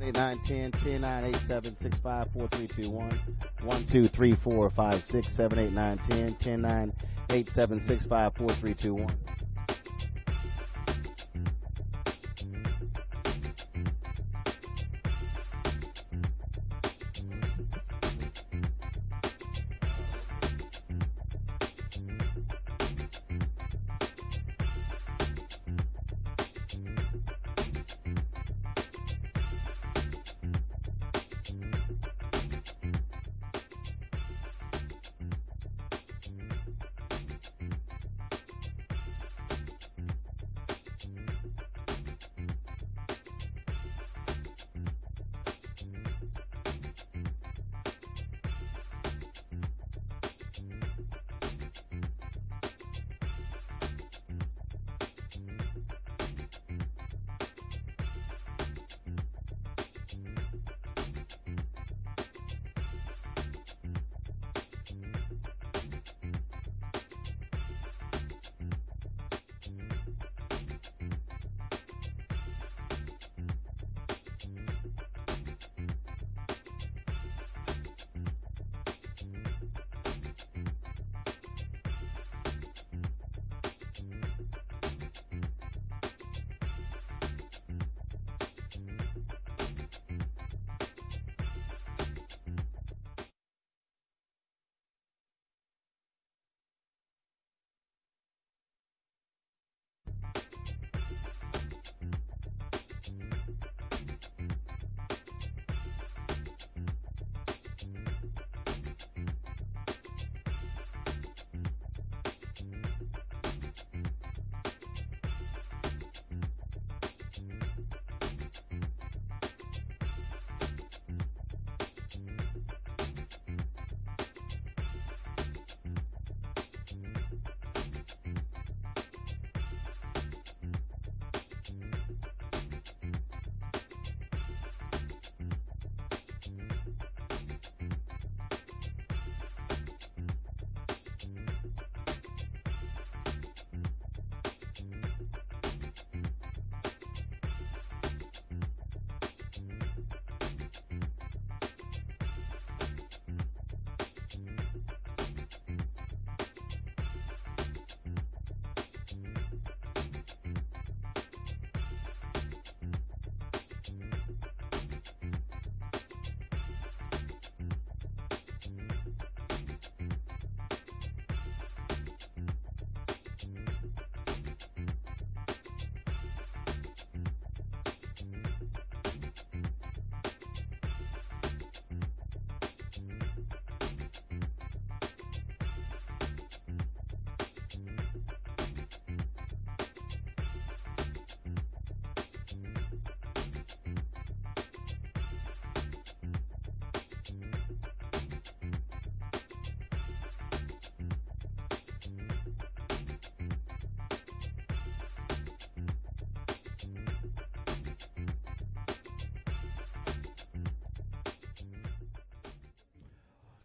789-10, 10-9-87-65-4321, 1-2-3-4-5-6, 789-10, 10-9-87-65-4321.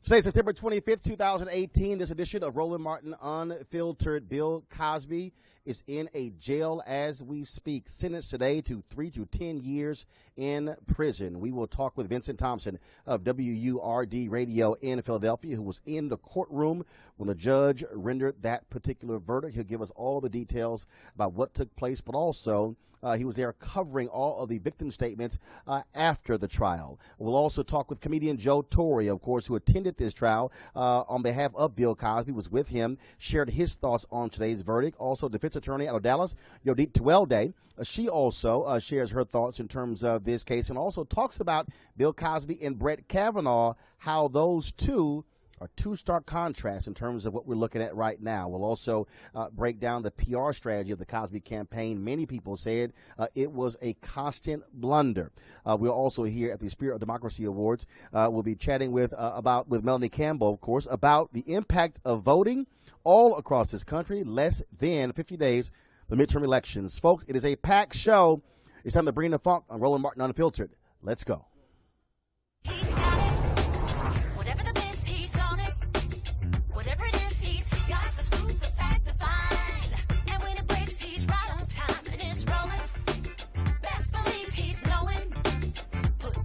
Today, September 25th, 2018, this edition of Roland Martin Unfiltered. Bill Cosby is in a jail as we speak, sentenced today to 3 to 10 years in prison. We will talk with Vincent Thompson of WURD Radio in Philadelphia, who was in the courtroom when the judge rendered that particular verdict. He'll give us all the details about what took place, but also he was there covering all of the victim statements after the trial. We'll also talk with comedian Joe Torry, of course, who attended this trial on behalf of Bill Cosby, was with him, shared his thoughts on today's verdict. Also, defense attorney out of Dallas, Yodit Tuwelde, she also shares her thoughts in terms of this case and also talks about Bill Cosby and Brett Kavanaugh, how those two are two stark contrasts in terms of what we're looking at right now. We'll also break down the PR strategy of the Cosby campaign. Many people said it was a constant blunder. We'll also hear at the Spirit of Democracy Awards, we'll be chatting with Melanie Campbell, of course, about the impact of voting all across this country, less than 50 days, the midterm elections. Folks, it is a packed show. It's time to bring the funk on Roland Martin Unfiltered. Let's go. He's got it. Whatever the biz, he's on it. Whatever it is, he's got the scoop, the fact, the find. And when it breaks, he's right on time. And it's rolling. Best believe he's knowing. Put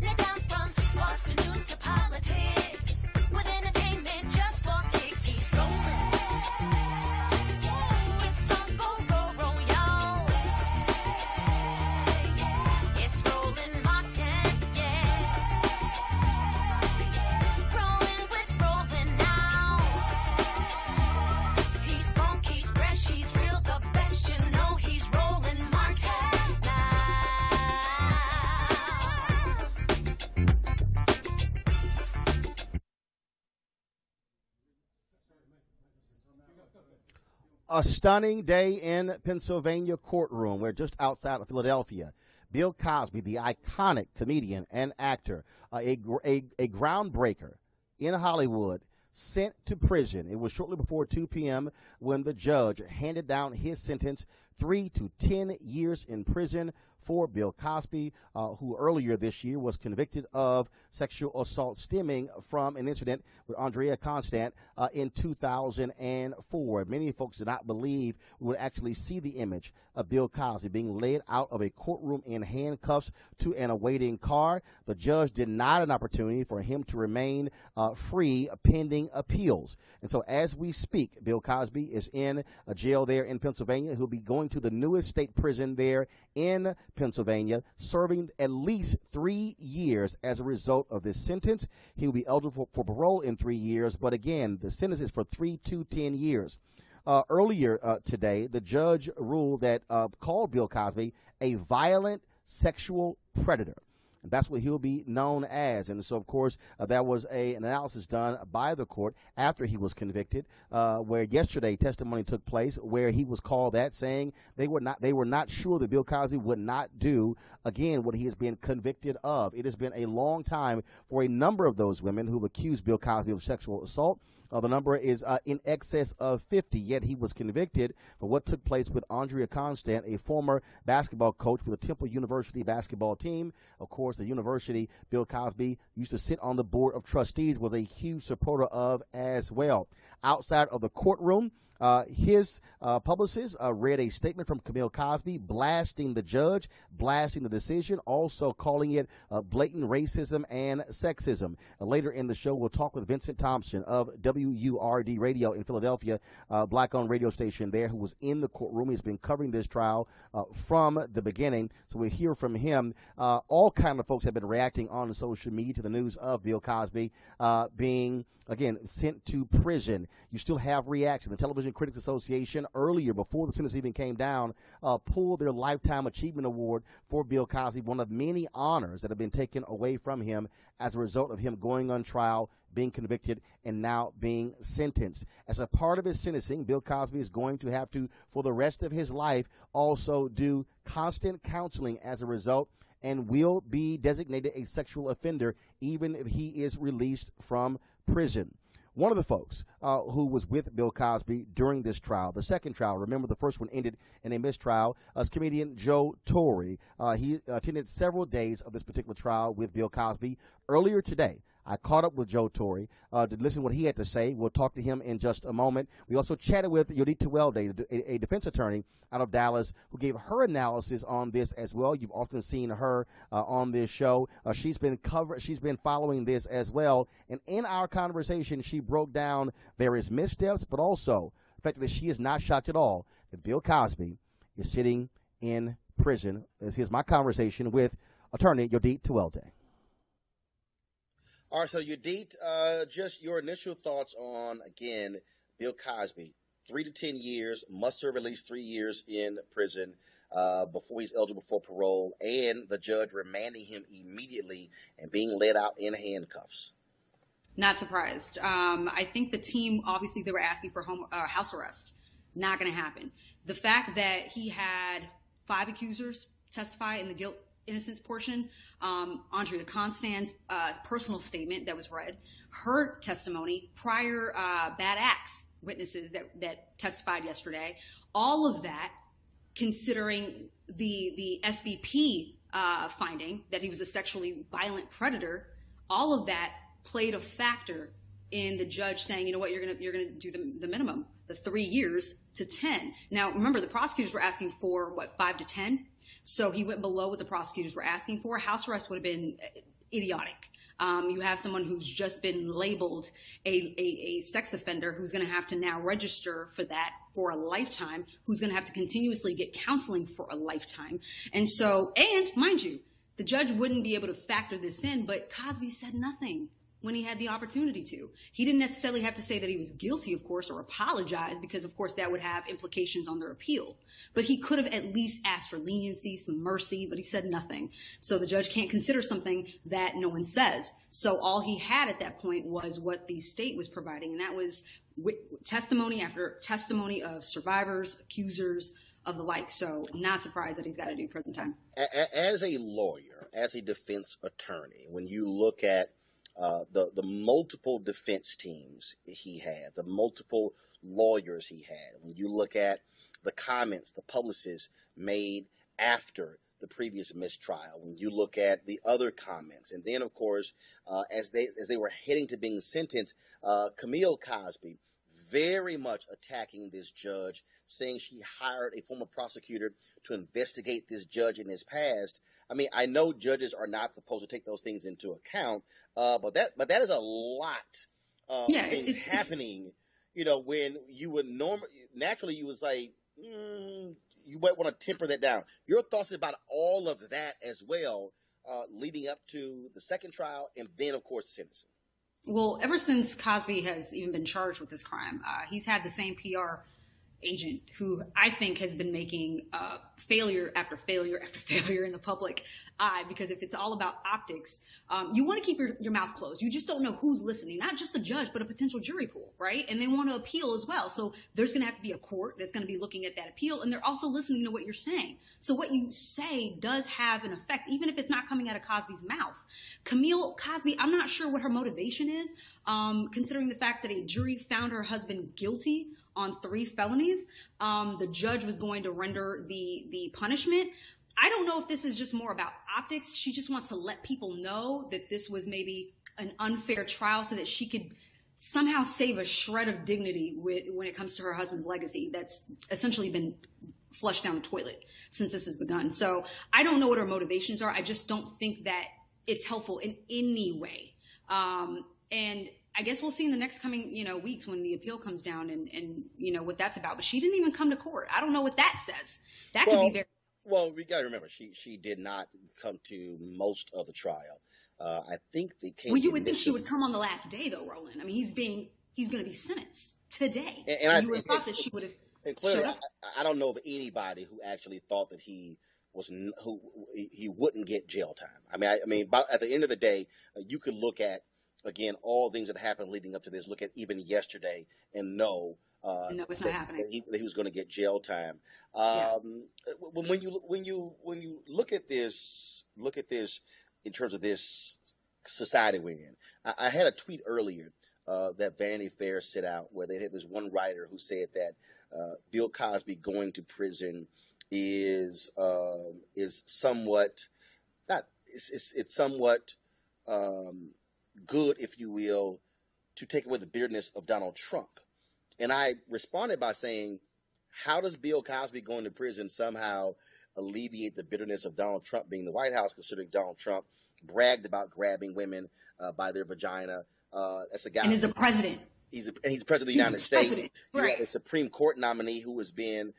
A stunning day in Pennsylvania courtroom. We're just outside of Philadelphia. Bill Cosby, the iconic comedian and actor, a groundbreaker in Hollywood, sent to prison. It was shortly before 2 p.m. when the judge handed down his sentence, 3 to 10 years in prison for Bill Cosby, who earlier this year was convicted of sexual assault stemming from an incident with Andrea Constant in 2004. Many folks did not believe we would actually see the image of Bill Cosby being led out of a courtroom in handcuffs to an awaiting car. The judge denied an opportunity for him to remain free pending appeals. And so as we speak, Bill Cosby is in a jail there in Pennsylvania. He'll be going to the newest state prison there in Pennsylvania, serving at least 3 years as a result of this sentence. He will be eligible for parole in 3 years, but again, the sentence is for 3 to 10 years. Earlier today, the judge ruled that called Bill Cosby a violent sexual predator. And that's what he'll be known as. And so, of course, that was an analysis done by the court after he was convicted, where yesterday testimony took place where he was called that, saying they were not sure that Bill Cosby would not do, again, what he has been convicted of. It has been a long time for a number of those women who have accused Bill Cosby of sexual assault. The number is in excess of 50, yet he was convicted for what took place with Andrea Constant, a former basketball coach for the Temple University basketball team. Of course, the university Bill Cosby used to sit on the board of trustees, was a huge supporter of as well. Outside of the courtroom, his publicist read a statement from Camille Cosby blasting the judge, blasting the decision, also calling it blatant racism and sexism. Later in the show, we'll talk with Vincent Thompson of WURD Radio in Philadelphia, black-owned radio station there, who was in the courtroom. He's been covering this trial from the beginning, so we'll hear from him. All kinds of folks have been reacting on social media to the news of Bill Cosby being, again, sent to prison. You still have reaction. The Television Critics Association, earlier, before the sentence even came down, pulled their Lifetime Achievement Award for Bill Cosby, one of many honors that have been taken away from him as a result of him going on trial, being convicted, and now being sentenced. As a part of his sentencing, Bill Cosby is going to have to, for the rest of his life, also do constant counseling as a result, and will be designated a sexual offender even if he is released from prison. One of the folks who was with Bill Cosby during this trial, the second trial, remember the first one ended in a mistrial, is comedian Joe Torry. He attended several days of this particular trial with Bill Cosby. Earlier today, I caught up with Joe Torry to listen to what he had to say. We'll talk to him in just a moment. We also chatted with Yodit Tewelde, a defense attorney out of Dallas, who gave her analysis on this as well. You've often seen her on this show. She's been following this as well. And in our conversation, she broke down various missteps, but also the fact that she is not shocked at all that Bill Cosby is sitting in prison. Here's my conversation with attorney Yodit Tewelde. All right, so Yodit, just your initial thoughts on, again, Bill Cosby. 3 to 10 years, must serve at least 3 years in prison before he's eligible for parole, and the judge remanding him immediately and being led out in handcuffs. Not surprised. I think the team, obviously, they were asking for house arrest. Not going to happen. The fact that he had 5 accusers testify in the guilt innocence portion, Andrea Constand's personal statement that was read, her testimony, prior bad acts witnesses that testified yesterday, all of that, considering the SVP finding that he was a sexually violent predator, all of that played a factor in the judge saying, you know what, you're gonna do the minimum, the 3 years to 10. Now, remember, the prosecutors were asking for, 5 to 10? So he went below what the prosecutors were asking for. House arrest would have been idiotic. You have someone who's just been labeled a sex offender who's going to have to now register for that for a lifetime, who's going to have to continuously get counseling for a lifetime. And mind you, the judge wouldn't be able to factor this in, but Cosby said nothing. when he had the opportunity to. He didn't necessarily have to say that he was guilty, of course, or apologize, because, of course, that would have implications on their appeal. But he could have at least asked for leniency, some mercy, but he said nothing. So the judge can't consider something that no one says. So all he had at that point was what the state was providing, and that was testimony after testimony of survivors, accusers, of the like. So not surprised that he's got to do prison time. As a lawyer, as a defense attorney, when you look at the multiple defense teams he had, the multiple lawyers he had, when you look at the comments the publicists made after the previous mistrial, when you look at the other comments, and then of course as they were heading to being sentenced, Camille Cosby very much attacking this judge, saying she hired a former prosecutor to investigate this judge in his past. I mean, I know judges are not supposed to take those things into account, but that is a lot of things happening. You know, when you would naturally you would say, you might want to temper that down. Your thoughts about all of that as well, leading up to the second trial, and then of course the sentencing. Well, ever since Cosby has even been charged with this crime, he's had the same PR agent who I think has been making failure after failure after failure in the public eye, because if it's all about optics, you want to keep your mouth closed. You just don't know who's listening, not just the judge, but a potential jury pool, right? And they want to appeal as well. So there's going to have to be a court that's going to be looking at that appeal, and they're also listening to what you're saying. So what you say does have an effect, even if it's not coming out of Cosby's mouth. Camille Cosby, I'm not sure what her motivation is, considering the fact that a jury found her husband guilty on 3 felonies. The judge was going to render the punishment. I don't know if this is just more about optics. She just wants to let people know that this was maybe an unfair trial so that she could somehow save a shred of dignity when it comes to her husband's legacy that's essentially been flushed down the toilet since this has begun. So I don't know what her motivations are. I just don't think that it's helpful in any way. And I guess we'll see in the next coming, weeks when the appeal comes down and what that's about. But she didn't even come to court. I don't know what that says. That could be very. Well, we got to remember, she did not come to most of the trial. I think they came. Well, you would think she would come on the last day, though, Roland. I mean, he's going to be sentenced today. And you would have thought that she would have. And clearly, I don't know of anybody who actually thought that he wouldn't get jail time. I mean, at the end of the day, you could look at, again, all things that happened leading up to this. Look at even yesterday and know. No, it's not happening. That he was going to get jail time. When you look at this in terms of this society we're in, I had a tweet earlier that Vanity Fair set out where they had this one writer who said that Bill Cosby going to prison is somewhat not it's somewhat good, if you will, to take away the bitterness of Donald Trump. And I responded by saying, how does Bill Cosby going to prison somehow alleviate the bitterness of Donald Trump being in the White House, considering Donald Trump bragged about grabbing women by their vagina? That's a guy. And he's the president. He's the president of the United States. Right. You have a Supreme Court nominee who has been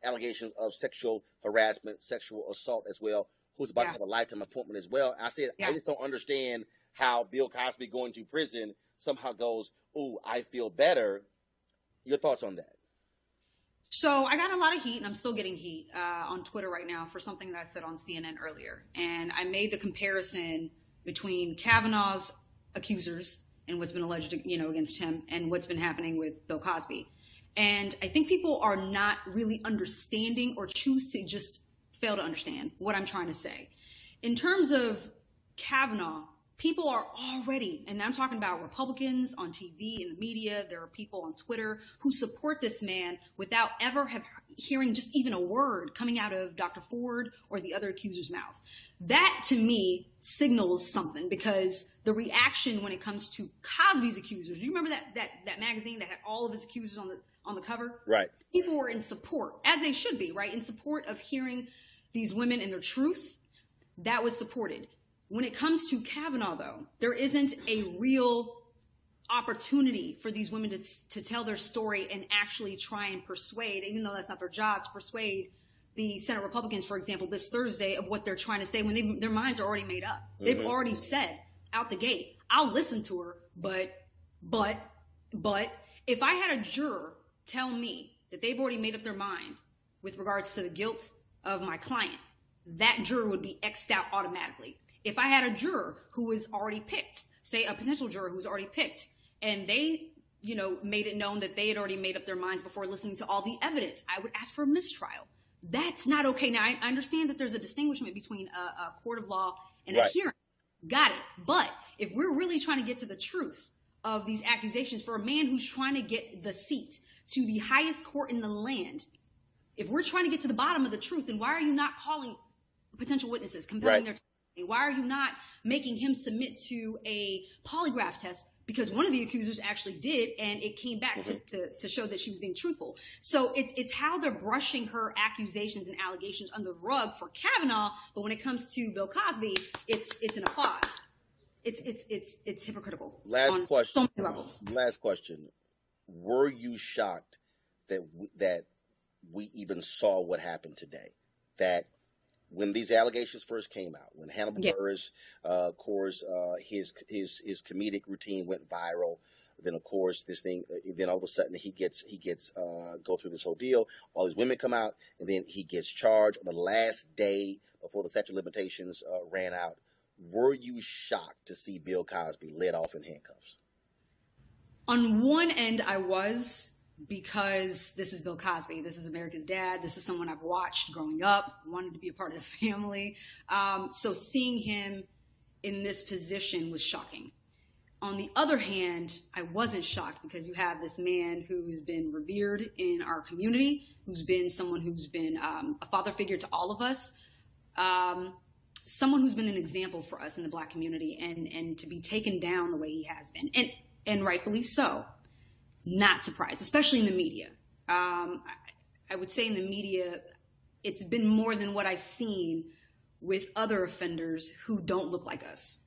allegations of sexual harassment, sexual assault as well, who's about to have a lifetime appointment as well. I said, I just don't understand how Bill Cosby going to prison somehow goes, ooh, I feel better. Your thoughts on that? So I got a lot of heat, and I'm still getting heat on Twitter right now for something that I said on CNN earlier. And I made the comparison between Kavanaugh's accusers and what's been alleged, against him, and what's been happening with Bill Cosby. And I think people are not really understanding, or choose to just fail to understand what I'm trying to say. In terms of Kavanaugh, people are already, and I'm talking about Republicans on TV and the media, there are people on Twitter who support this man without ever hearing just even a word coming out of Dr. Ford or the other accusers' mouths. That, to me, signals something, because the reaction when it comes to Cosby's accusers, do you remember that magazine that had all of his accusers on the cover? Right. People were in support, as they should be, right? In support of hearing these women and their truth. That was supported. When it comes to Kavanaugh, though, there isn't a real opportunity for these women to tell their story and actually try and persuade, even though that's not their job, to persuade the Senate Republicans, for example, this Thursday, of what they're trying to say when their minds are already made up. They've already said out the gate, I'll listen to her, but if I had a juror tell me that they've already made up their mind with regards to the guilt of my client, that juror would be X'd out automatically. If I had a juror who was already picked, say a potential juror who's already picked, and they, made it known that they had already made up their minds before listening to all the evidence, I would ask for a mistrial. That's not okay. Now, I understand that there's a distinguishment between a court of law and a hearing. Got it. But if we're really trying to get to the truth of these accusations for a man who's trying to get the seat to the highest court in the land, if we're trying to get to the bottom of the truth, then why are you not calling potential witnesses, compelling their testimony? Why are you not making him submit to a polygraph test? Because one of the accusers actually did, and it came back to show that she was being truthful. So it's how they're brushing her accusations and allegations under the rug for Kavanaugh, but when it comes to Bill Cosby, it's an applause. It's hypocritical. Last question. So many levels. Last question. Were you shocked that we even saw what happened today? That when these allegations first came out, when Hannibal Buress, of course, his comedic routine went viral. Then, of course, then all of a sudden he gets go through this whole deal. All these women come out, and then he gets charged on the last day before the statute of limitations ran out. Were you shocked to see Bill Cosby led off in handcuffs? On one end, I was, because this is Bill Cosby. This is America's dad. This is someone I've watched growing up, wanted to be a part of the family. So seeing him in this position was shocking. On the other hand, I wasn't shocked, because you have this man who has been revered in our community, who's been someone who's been a father figure to all of us, someone who's been an example for us in the Black community, and to be taken down the way he has been, and rightfully so. Not surprised, especially in the media. I would say in the media, it's been more than what I've seen with other offenders who don't look like us.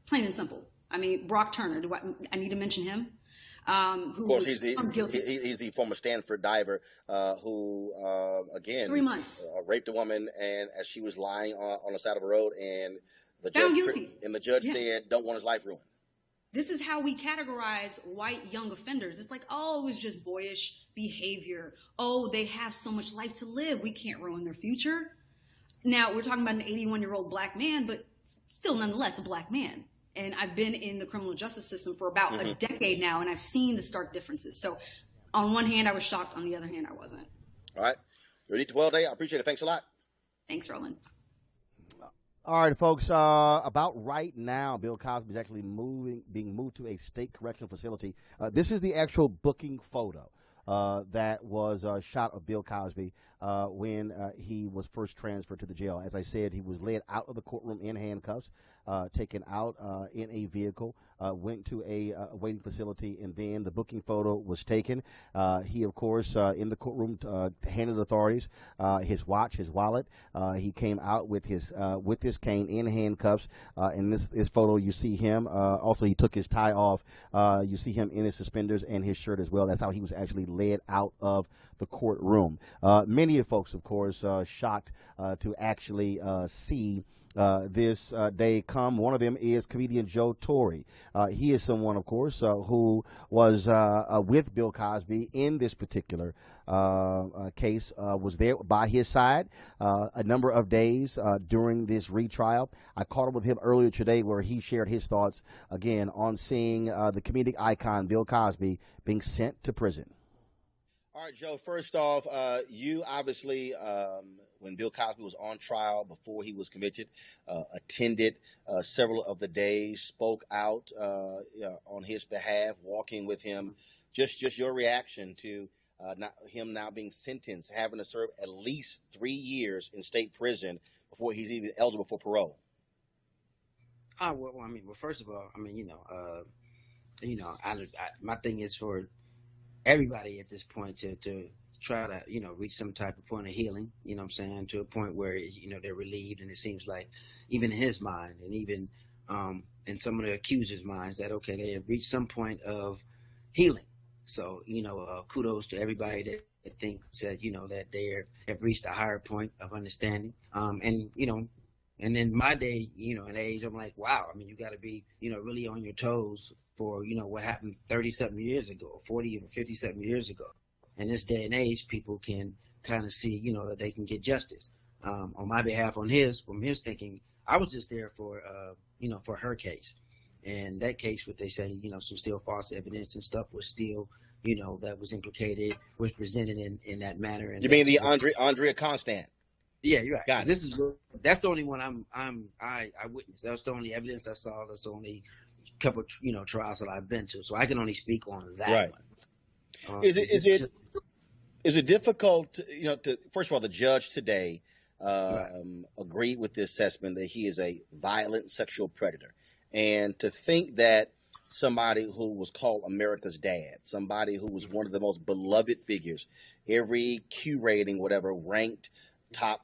Plain and simple. I mean, Brock Turner, I need to mention him? Who, of course, he's the former Stanford diver who, again, 3 months, raped a woman, and as she was lying on the side of a road, and the found judge, guilty. And the judge said, "Don't want his life ruined." This is how we categorize white young offenders. It's like, oh, it was just boyish behavior. Oh, they have so much life to live. We can't ruin their future. Now, we're talking about an 81-year-old Black man, but still nonetheless a Black man. And I've been in the criminal justice system for about a decade now, and I've seen the stark differences. So on one hand, I was shocked. On the other hand, I wasn't. All right. Ready to 12 day. I appreciate it. Thanks a lot. Thanks, Roland. All right, folks. About right now, Bill Cosby is actually being moved to a state correctional facility. This is the actual booking photo that was shot of Bill Cosby when he was first transferred to the jail. As I said, he was led out of the courtroom in handcuffs, taken out in a vehicle, went to a waiting facility, and then the booking photo was taken. He, of course, in the courtroom handed authorities his watch, his wallet. He came out with his cane in handcuffs. In this photo, you see him. Also, he took his tie off. You see him in his suspenders and his shirt as well. That's how he was actually led out of the courtroom. Many folks, of course, shocked to actually see this day come. One of them is comedian Joe Torry. He is someone, of course, who was with Bill Cosby in this particular case, was there by his side a number of days during this retrial. I caught up with him earlier today, where he shared his thoughts again on seeing the comedic icon Bill Cosby being sent to prison. All right, Joe, first off, you obviously, when Bill Cosby was on trial before he was convicted, attended several of the days, spoke out on his behalf, walking with him. Just your reaction to him now being sentenced, having to serve at least 3 years in state prison before he's even eligible for parole. Well, first of all, my thing is for everybody at this point to try to, reach some type of point of healing, to a point where, they're relieved. And it seems like even in his mind, and even in some of the accusers' minds, that, okay, they have reached some point of healing. So, kudos to everybody that thinks that, that they have reached a higher point of understanding. And, And in my day, in age, I'm like, wow. I mean, you got to be, really on your toes for, what happened 30-something years ago, 40 or 50-something years ago. In this day and age, people can kind of see, that they can get justice. On my behalf, from his thinking, I was just there for, for her case. And that case, what they say, some still false evidence and stuff was still, that was implicated, was presented in that manner. And you mean the Andrea Constant? Yeah, you're right. Got it. That's the only one I witnessed. That's the only evidence I saw. That's the only couple, trials that I've been to. So I can only speak on that one. Is it difficult, to first of all, the judge today agreed with the assessment that he is a violent sexual predator, and to think that somebody who was called America's dad, somebody who was one of the most beloved figures, every Q rating, whatever, ranked top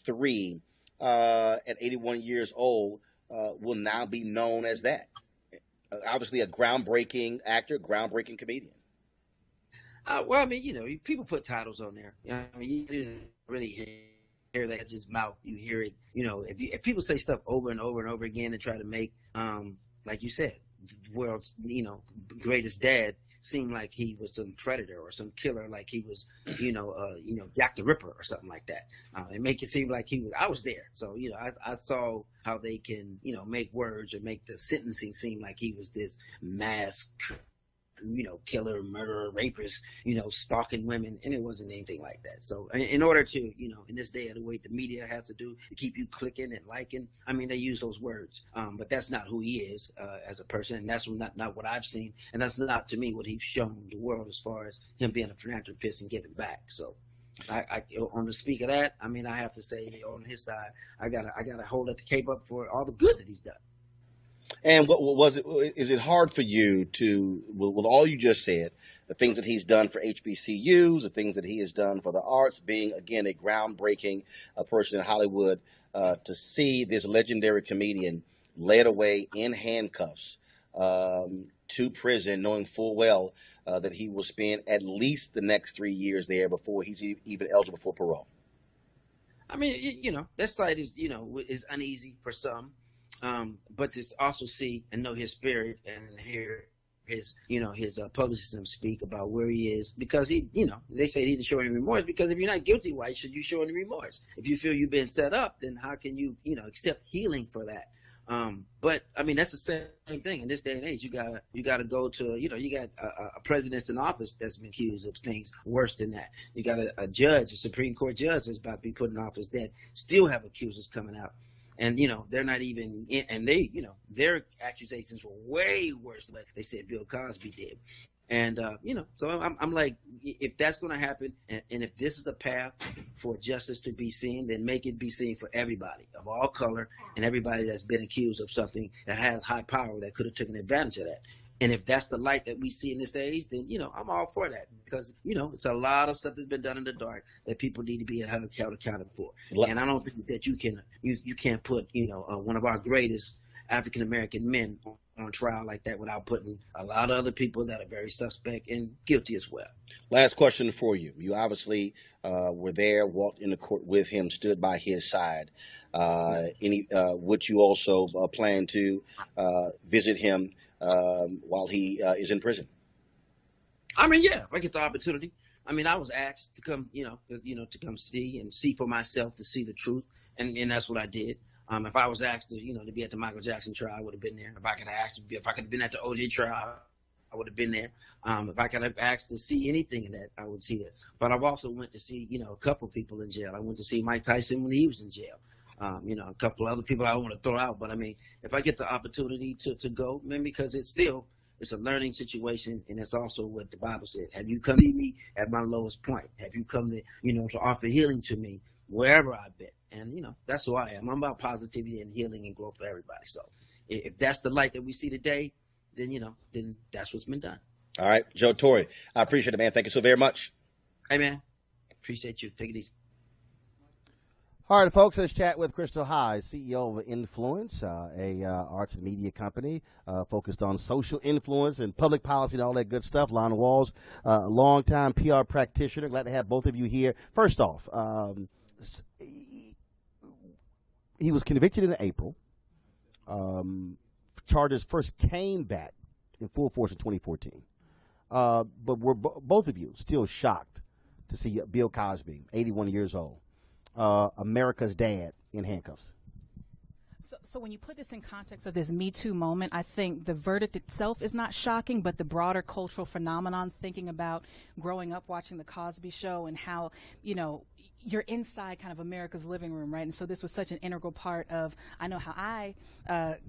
3 at 81 years old, will now be known as that. Obviously a groundbreaking actor, groundbreaking comedian. Well, I mean, people put titles on there. I mean, you didn't really hear that just mouth. You hear it, if people say stuff over and over and over again and try to make, like you said, the world's, greatest dad seem like he was some predator or some killer, like he was, Jack the Ripper or something like that. And make it seem like I was there. So, I saw how they can, make words or make the sentencing seem like he was this mass, killer, murderer, rapist, stalking women, and it wasn't anything like that. So in order to, in this day of the way the media has to do to keep you clicking and liking, I mean, they use those words, but that's not who he is as a person, and that's not what I've seen, and that's not, to me, what he's shown the world as far as him being a philanthropist and giving back. So I on the speak of that, I mean, I have to say on his side, I gotta hold up the cape up for all the good that he's done. And what was it? Is it hard for you to, with all you just said, the things that he's done for HBCUs, the things that he has done for the arts, being, again, a groundbreaking person in Hollywood, to see this legendary comedian led away in handcuffs to prison, knowing full well that he will spend at least the next 3 years there before he's even eligible for parole? I mean, that side is, is uneasy for some. But to also see and know his spirit and hear his publicist speak about where he is, because he, they say he didn't show any remorse, because if you're not guilty, why should you show any remorse? If you feel you've been set up, then how can you, accept healing for that? But I mean, that's the same thing in this day and age. You gotta go to, you got a president in office that's been accused of things worse than that. You got a judge, a Supreme Court judge that's about to be put in office that still have accusers coming out. And, they're not even, and they, their accusations were way worse than what they said Bill Cosby did. And, so I'm like, if that's going to happen, and if this is the path for justice to be seen, then make it be seen for everybody of all color and everybody that's been accused of something that has high power that could have taken advantage of that. And if that's the light that we see in this age, then, I'm all for that, because, it's a lot of stuff that's been done in the dark that people need to be held accountable for. And I don't think that you can't put, one of our greatest African-American men on trial like that without putting a lot of other people that are very suspect and guilty as well. Last question for you. You obviously were there, walked in the court with him, stood by his side. Would you also plan to visit him while he is in prison? I mean, yeah, if I get the opportunity. I mean, I was asked to come, to come see for myself, to see the truth, and that's what I did. If I was asked to, to be at the Michael Jackson trial, I would have been there. If I could have been at the OJ trial, I would have been there. If I could have asked to see anything in that, I would see that. But I've also went to see, a couple people in jail. I went to see Mike Tyson when he was in jail. A couple of other people I don't want to throw out, but I mean, if I get the opportunity to go, man, because it's a learning situation, and it's also what the Bible said. Have you come to me at my lowest point? Have you come to, to offer healing to me wherever I've been? And, that's who I am. I'm about positivity and healing and growth for everybody. So if that's the light that we see today, then, then that's what's been done. All right. Joe Torry, I appreciate it, man. Thank you so very much. Hey, man. Appreciate you. Take it easy. All right, folks, let's chat with Crystal High, CEO of Influence, a arts and media company focused on social influence and public policy and all that good stuff. Lana Walls, a longtime PR practitioner. Glad to have both of you here. First off, He was convicted in April. Charges first came back in full force in 2014. But were both of you still shocked to see Bill Cosby, 81 years old, America's dad, in handcuffs? So when you put this in context of this Me Too moment, I think the verdict itself is not shocking, but the broader cultural phenomenon, thinking about growing up watching The Cosby Show and how, you know, you're inside kind of America's living room, right? And so this was such an integral part of, I know how I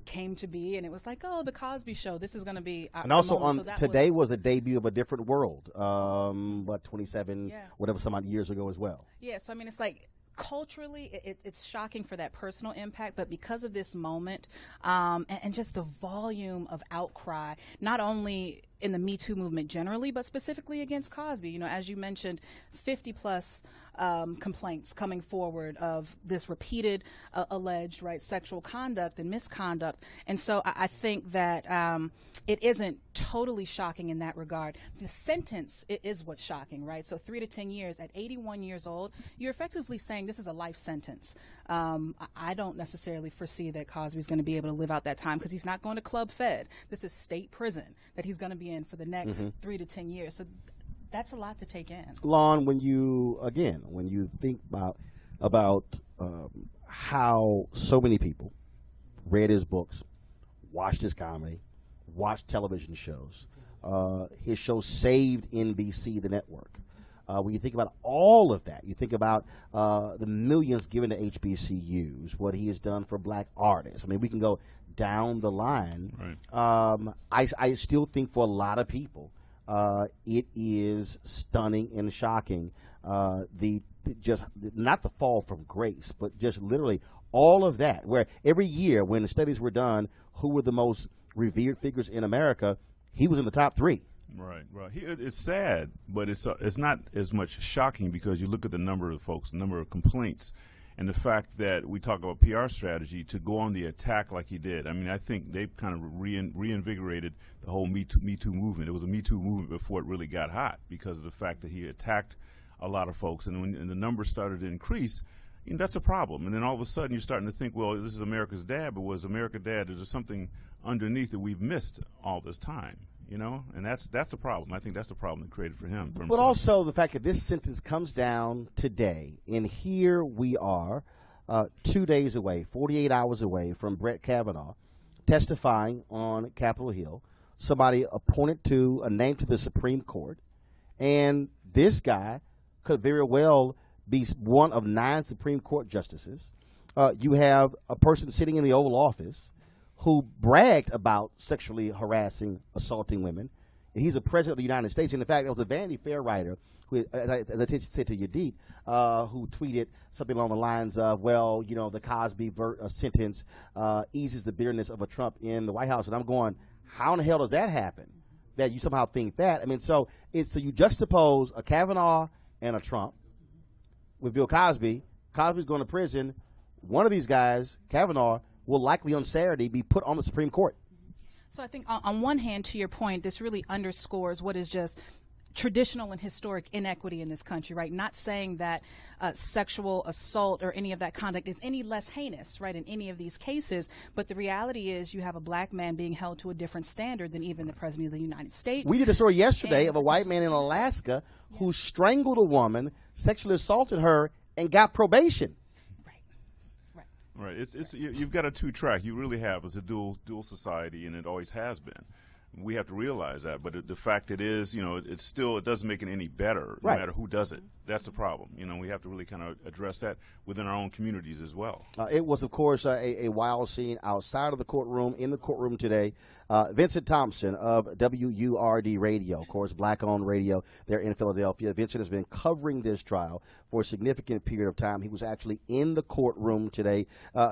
came to be, and it was like, oh, The Cosby Show, this is going to be. And also on today was the debut of A Different World, 27, whatever, some odd years ago as well. Yeah, so I mean, it's like, culturally, it's shocking for that personal impact, but because of this moment and just the volume of outcry, not only in the Me Too movement generally, but specifically against Cosby. You know, as you mentioned, 50 plus complaints coming forward of this repeated alleged sexual conduct and misconduct. And so I think that it isn't totally shocking in that regard. The sentence is what's shocking, right? So 3 to 10 years at 81 years old, you're effectively saying this is a life sentence. I don't necessarily foresee that Cosby's going to be able to live out that time because he's not going to Club Fed. This is state prison that he's going to be in for the next 3 to 10 years. So that's a lot to take in. Lon, when you think about how so many people read his books, watched his comedy, watched television shows, his show saved NBC, the network. When you think about all of that, you think about the millions given to HBCUs, what he has done for black artists. I mean, we can go down the line. Right. I still think for a lot of people, it is stunning and shocking. Just not the fall from grace, but just literally all of that. Where every year when the studies were done, who were the most revered figures in America, he was in the top 3. Right. It's sad, but it's not as much shocking because you look at the number of folks, the number of complaints, and the fact that we talk about PR strategy to go on the attack like he did. I mean, I think they've kind of reinvigorated the whole Me Too movement. It was a Me Too movement before it really got hot because of the fact that he attacked a lot of folks, and when the numbers started to increase, you know, that's a problem. And then all of a sudden you're starting to think, well, this is America's dad, but was America dad? Is there something underneath that we've missed all this time? You know, and that's a problem. I think that's a problem that created for him. But also the fact that this sentence comes down today, and here we are 2 days away, 48 hours away from Brett Kavanaugh testifying on Capitol Hill, somebody appointed to, named to the Supreme Court, and this guy could very well be one of 9 Supreme Court justices. You have a person sitting in the Oval Office who bragged about sexually harassing, assaulting women. And he's a president of the United States. And in fact, there was a Vanity Fair writer, who, as I said to Yadid, who tweeted something along the lines of, well, you know, the Cosby sentence eases the bitterness of a Trump in the White House. And I'm going, how in the hell does that happen? That you somehow think that? I mean, so you juxtapose a Kavanaugh and a Trump with Bill Cosby. Cosby's going to prison. One of these guys, Kavanaugh, will likely on Saturday be put on the Supreme Court. So I think on one hand, to your point, this really underscores what is just traditional and historic inequity in this country, right? Not saying that sexual assault or any of that conduct is any less heinous, right, in any of these cases, but the reality is you have a black man being held to a different standard than even the President of the United States. We did a story yesterday of a white man in Alaska who strangled a woman, sexually assaulted her, and got probation. Right. You've got a 2-track. You really have. It's a dual society, and it always has been. We have to realize that. But the fact it is, you know, it doesn't make it any better, no matter who does it. That's the problem. You know, we have to really kind of address that within our own communities as well. It was, of course, a wild scene outside of the courtroom, in the courtroom today. Vincent Thompson of WURD Radio, of course, black-owned radio there in Philadelphia. Vincent has been covering this trial for a significant period of time. He was actually in the courtroom today.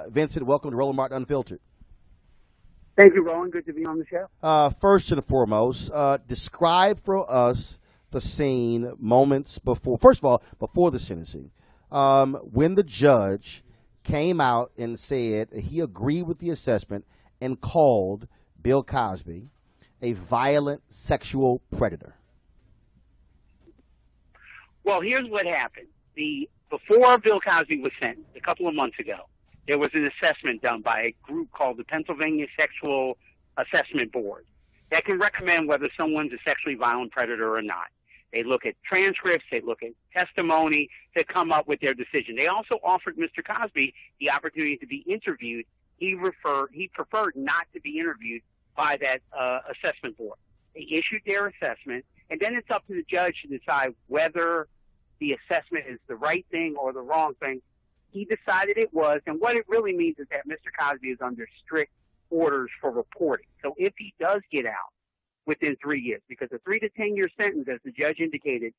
Vincent, welcome to Roland Martin Unfiltered. Thank you, Roland. Good to be on the show. First and foremost, describe for us the scene moments before, first of all, before the sentencing, when the judge came out and said he agreed with the assessment and called Bill Cosby a violent sexual predator. Well, here's what happened. Before Bill Cosby was sentenced a couple of months ago, there was an assessment done by a group called the Pennsylvania Sexual Assessment Board that can recommend whether someone's a sexually violent predator or not. They look at transcripts, they look at testimony to come up with their decision. They also offered Mr. Cosby the opportunity to be interviewed. He preferred not to be interviewed by that assessment board. They issued their assessment, and then it's up to the judge to decide whether the assessment is the right thing or the wrong thing. He decided it was, and what it really means is that Mr. Cosby is under strict orders for reporting. So if he does get out within 3 years, because a 3 to 10 year sentence, as the judge indicated,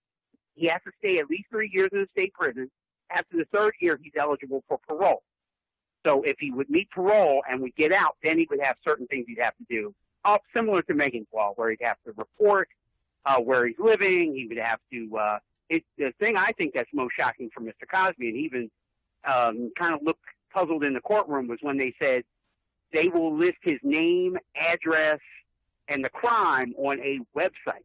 he has to stay at least 3 years in a state prison. After the 3rd year, he's eligible for parole. So if he would meet parole and would get out, then he would have certain things he'd have to do, similar to Megan's Law, where he'd have to report where he's living. He would have to. The thing I think that's most shocking for Mr. Cosby, and even kind of looked puzzled in the courtroom, was when they said they will list his name, address, and the crime on a website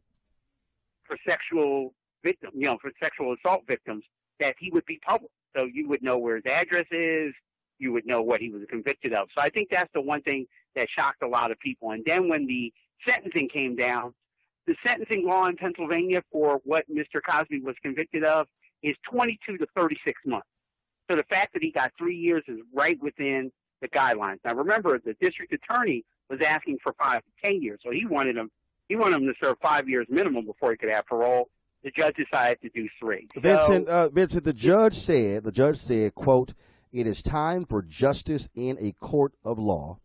for sexual victims, for sexual assault victims, that he would be public. So you would know where his address is. You would know what he was convicted of. So I think that's the one thing that shocked a lot of people. And then when the sentencing came down, the sentencing law in Pennsylvania for what Mr. Cosby was convicted of is 22 to 36 months. So the fact that he got 3 years is right within the guidelines. Now remember, the district attorney was asking for 5 to 10 years. So he wanted him to serve 5 years minimum before he could have parole. The judge decided to do 3. Vincent, the judge said, quote, "It is time for justice in a court of law.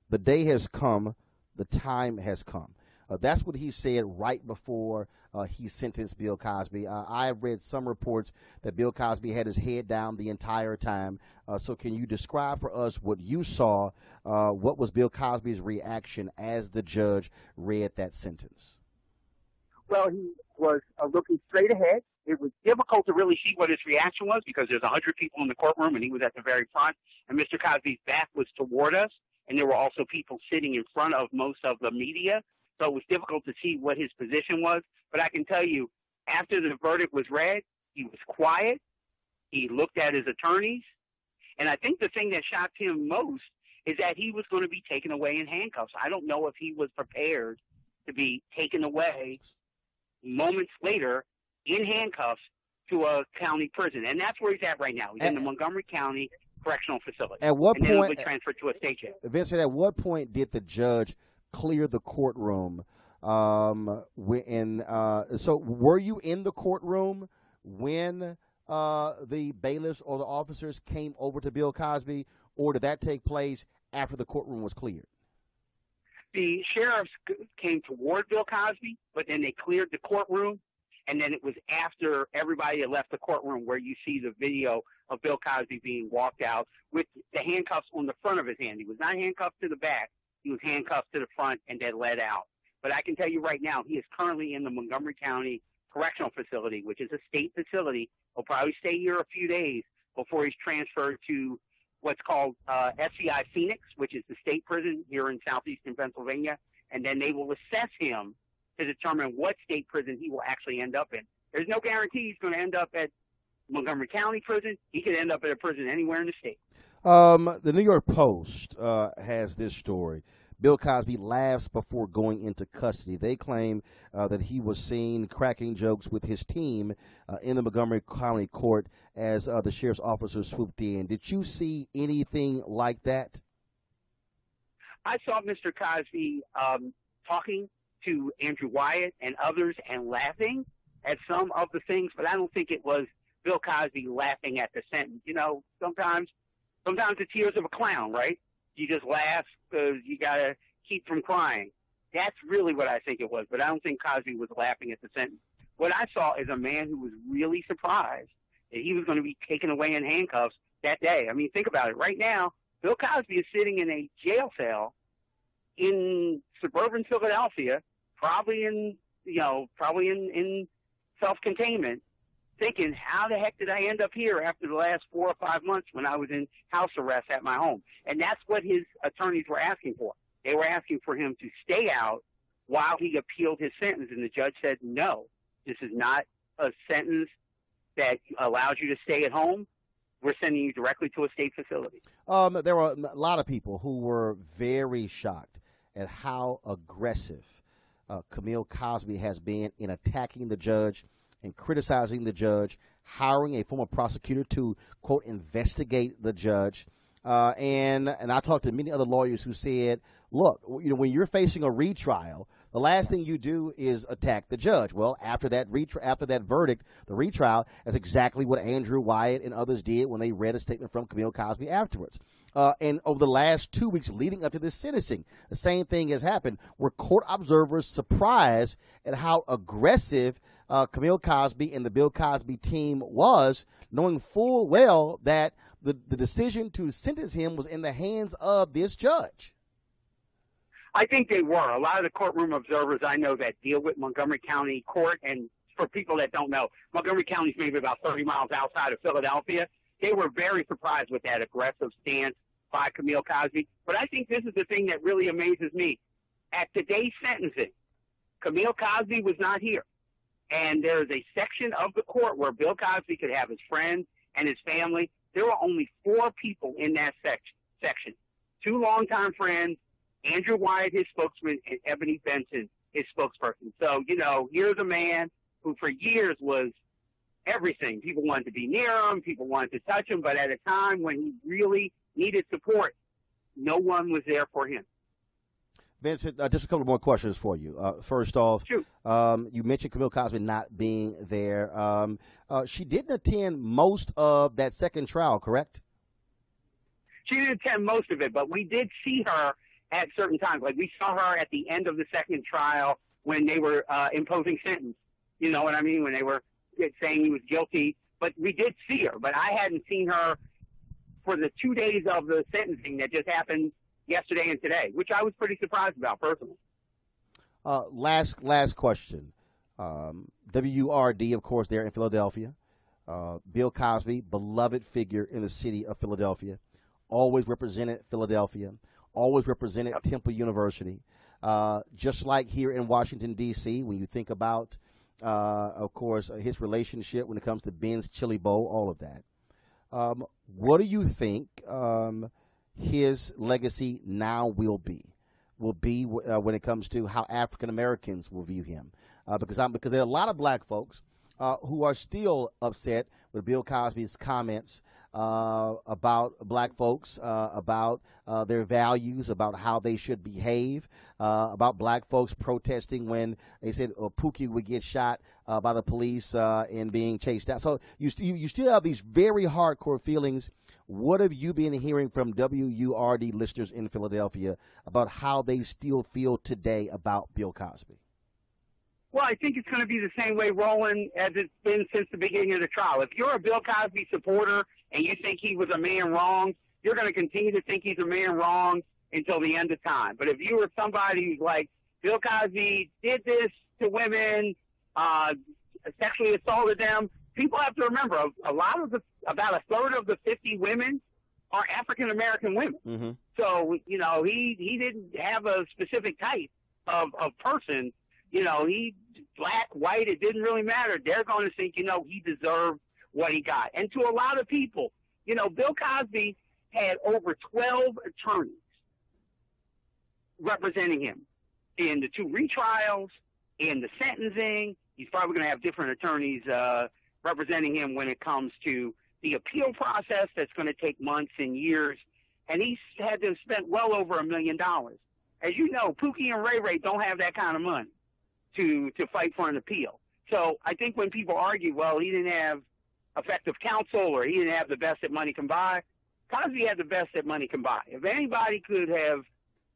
The day has come. The time has come." That's what he said right before he sentenced Bill Cosby. I have read some reports that Bill Cosby had his head down the entire time. So can you describe for us what you saw? What was Bill Cosby's reaction as the judge read that sentence? Well, he was looking straight ahead. It was difficult to really see what his reaction was because there's 100 people in the courtroom and he was at the very front, and Mr. Cosby's back was toward us, and there were also people sitting in front of most of the media. So it was difficult to see what his position was. But I can tell you, after the verdict was read, he was quiet. He looked at his attorneys. And I think the thing that shocked him most is that he was going to be taken away in handcuffs. I don't know if he was prepared to be taken away moments later in handcuffs to a county prison. And that's where he's at right now. He's in the Montgomery County Correctional Facility. At what point? And then he'll be transferred to a state jail. Vincent, at what point did the judge clear the courtroom? So were you in the courtroom when the bailiffs or the officers came over to Bill Cosby, or did that take place after the courtroom was cleared? The sheriffs came toward Bill Cosby, but then they cleared the courtroom, and then it was after everybody had left the courtroom where you see the video of Bill Cosby being walked out with the handcuffs on the front of his hand. He was not handcuffed to the back. He was handcuffed to the front and then let out. But I can tell you right now, he is currently in the Montgomery County Correctional Facility, which is a state facility. He'll probably stay here a few days before he's transferred to what's called SCI Phoenix, which is the state prison here in southeastern Pennsylvania. And then they will assess him to determine what state prison he will actually end up in. There's no guarantee he's going to end up at Montgomery County prison. He could end up at a prison anywhere in the state. The New York Post has this story. Bill Cosby laughs before going into custody. They claim that he was seen cracking jokes with his team in the Montgomery County Court as the sheriff's officers swooped in. Did you see anything like that? I saw Mr. Cosby talking to Andrew Wyatt and others and laughing at some of the things, but I don't think it was Bill Cosby laughing at the sentence. You know, sometimes the tears of a clown, right? You just laugh because you got to keep from crying. That's really what I think it was, but I don't think Cosby was laughing at the sentence. What I saw is a man who was really surprised that he was going to be taken away in handcuffs that day. I mean, think about it. Right now, Bill Cosby is sitting in a jail cell in suburban Philadelphia, probably in self-containment, thinking, how the heck did I end up here after the last 4 or 5 months when I was in house arrest at my home? And that's what his attorneys were asking for. They were asking for him to stay out while he appealed his sentence. And the judge said, no, this is not a sentence that allows you to stay at home. we're sending you directly to a state facility. There were a lot of people who were very shocked at how aggressive Camille Cosby has been in attacking the judge and criticizing the judge, hiring a former prosecutor to, quote, investigate the judge. And I talked to many other lawyers who said, look, you know, when you're facing a retrial, the last thing you do is attack the judge. Well, after that verdict, the retrial, that's exactly what Andrew Wyatt and others did when they read a statement from Camille Cosby afterwards. And over the last 2 weeks leading up to this sentencing, the same thing has happened, where court observers surprised at how aggressive Camille Cosby and the Bill Cosby team was, knowing full well that the decision to sentence him was in the hands of this judge. I think they were. A lot of the courtroom observers I know that deal with Montgomery County Court, and for people that don't know, Montgomery County is maybe about 30 miles outside of Philadelphia. They were very surprised with that aggressive stance by Camille Cosby. But I think this is the thing that really amazes me. At today's sentencing, Camille Cosby was not here. And there is a section of the court where Bill Cosby could have his friends and his family. There were only 4 people in that section. 2 longtime friends, Andrew Wyatt, his spokesman, and Ebony Benson, his spokesperson. So, you know, here's a man who for years was everything. People wanted to be near him. People wanted to touch him. But at a time when he really needed support, no one was there for him. Vincent, just a couple more questions for you. First off, Shoot. You mentioned Camille Cosby not being there. She didn't attend most of that second trial, correct? She didn't attend most of it, but we did see her at certain times. Like we saw her at the end of the second trial when they were imposing sentence. You know what I mean? When they were saying he was guilty. But we did see her. But I hadn't seen her for the 2 days of the sentencing that just happened yesterday and today, which I was pretty surprised about personally. Last question. WURD, of course, there in Philadelphia. Bill Cosby, beloved figure in the city of Philadelphia, always represented Philadelphia, always represented Temple University. Just like here in Washington, D.C., when you think about, of course, his relationship when it comes to Ben's Chili Bowl, all of that. What do you think his legacy now will be when it comes to how African Americans will view him? Because there are a lot of black folks who are still upset with Bill Cosby's comments about black folks, about their values, about how they should behave, about black folks protesting when they said Pookie would get shot by the police and being chased out. So you still have these very hardcore feelings. What have you been hearing from WURD listeners in Philadelphia about how they still feel today about Bill Cosby? Well, I think it's going to be the same way, Roland, as it's been since the beginning of the trial. If you're a Bill Cosby supporter and you think he was a man wrong, you're going to continue to think he's a man wrong until the end of time. But if you were somebody who's like, Bill Cosby did this to women, sexually assaulted them, people have to remember about a third of the 50 women are African American women. Mm-hmm. So, you know, he didn't have a specific type of person. You know, he black, white, it didn't really matter. They're going to think, you know, he deserved what he got. And to a lot of people, you know, Bill Cosby had over 12 attorneys representing him in the 2 retrials, in the sentencing. He's probably going to have different attorneys representing him when it comes to the appeal process that's going to take months and years. And he's had to spend well over $1 million. As you know, Pookie and Ray Ray don't have that kind of money to fight for an appeal. So I think when people argue, well, he didn't have effective counsel or he didn't have the best that money can buy, Cosby had the best that money can buy. If anybody could have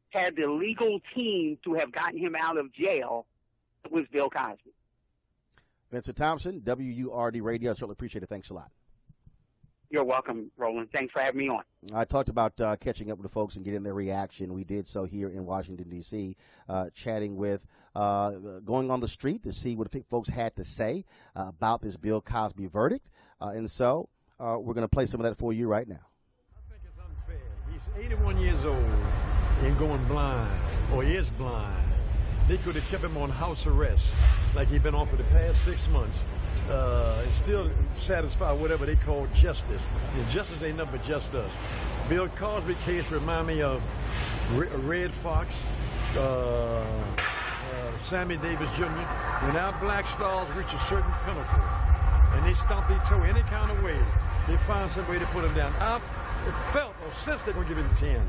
had the legal team to have gotten him out of jail, it was Bill Cosby. Vincent Thompson, WURD Radio. I certainly appreciate it. Thanks a lot. You're welcome, Roland. Thanks for having me on. I talked about catching up with the folks and getting their reaction. We did so here in Washington, D.C., chatting with, going on the street to see what folks had to say about this Bill Cosby verdict. And so we're going to play some of that for you right now. I think it's unfair. He's 81 years old and going blind, or is blind. they could have kept him on house arrest, like he'd been on for the past 6 months, and still satisfy whatever they call justice. And justice ain't nothing but just us. Bill Cosby case remind me of Red Fox, Sammy Davis Jr. When our black stars reach a certain pinnacle and they stomp their toe any kind of way, they find some way to put them down. I felt or since they're going to give him 10.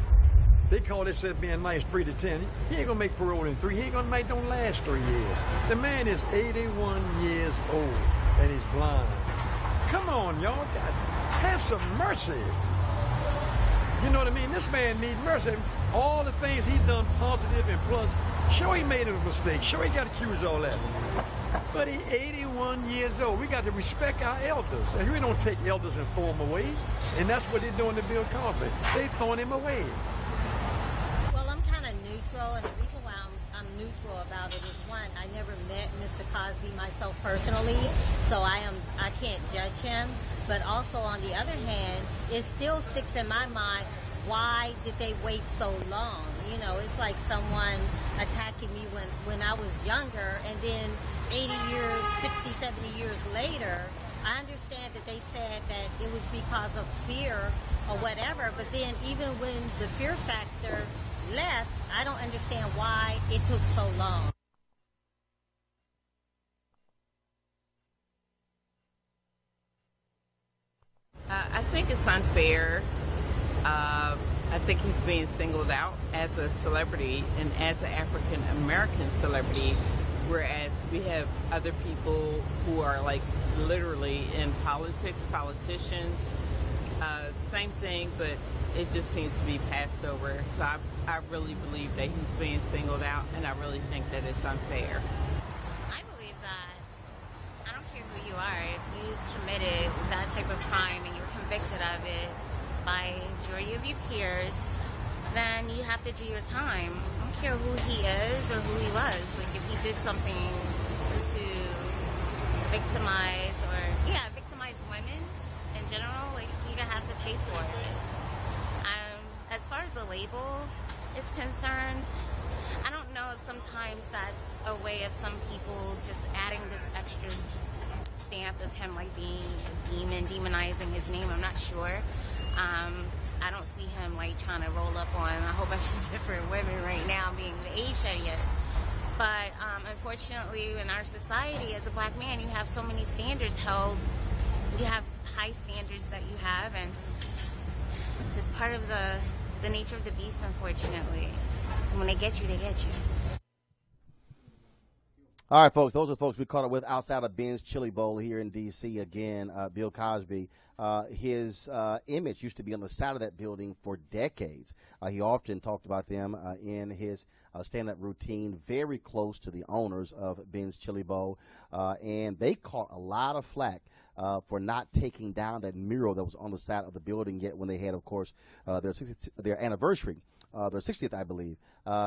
They call this being nice 3 to 10. He ain't going to make parole in 3. He ain't going to make don't last 3 years. The man is 81 years old and he's blind. Come on, y'all. God, have some mercy. You know what I mean? This man needs mercy. All the things he's done positive and plus, sure he made a mistake. Sure he got accused of all that. But he's 81 years old. We got to respect our elders. And we don't take elders and throw them away. And that's what they're doing to Bill Cosby. They throwing him away. Well, I'm kind of neutral, and the reason why I'm neutral about it is, one, I never met Mr. Cosby myself personally, so I can't judge him. But also, on the other hand, it still sticks in my mind, why did they wait so long? You know, it's like someone attacking me when I was younger, and then 80 years, 60, 70 years later, I understand that they said that it was because of fear or whatever, but then even when the fear factor left, I don't understand why it took so long. I think it's unfair. I think he's being singled out as a celebrity and as an African American celebrity, whereas we have other people who are like literally in politics, politicians, same thing, but it just seems to be passed over. So I really believe that he's being singled out, and I really think that it's unfair. I believe that I don't care who you are, if you committed that type of crime and you're convicted of it by a jury of your peers, then you have to do your time. I don't care who he is or who he was. Like, if he did something to victimize women in general, like, you're gonna have to pay for it. As far as the label is concerned, I don't know if sometimes that's a way of some people just adding this extra stamp of him like being a demon, demonizing his name. I'm not sure. I don't see him like trying to roll up on a whole bunch of different women right now, being the age that he is. But unfortunately, in our society, as a black man, you have so many standards held. You have high standards that you have, and it's part of the nature of the beast, unfortunately. And when they get you, they get you. All right, folks, those are folks we caught up with outside of Ben's Chili Bowl here in D.C. Again, Bill Cosby, his image used to be on the side of that building for decades. He often talked about them in his stand-up routine, very close to the owners of Ben's Chili Bowl, and they caught a lot of flack for not taking down that mural that was on the side of the building yet when they had, of course, their anniversary. Their 60th, I believe.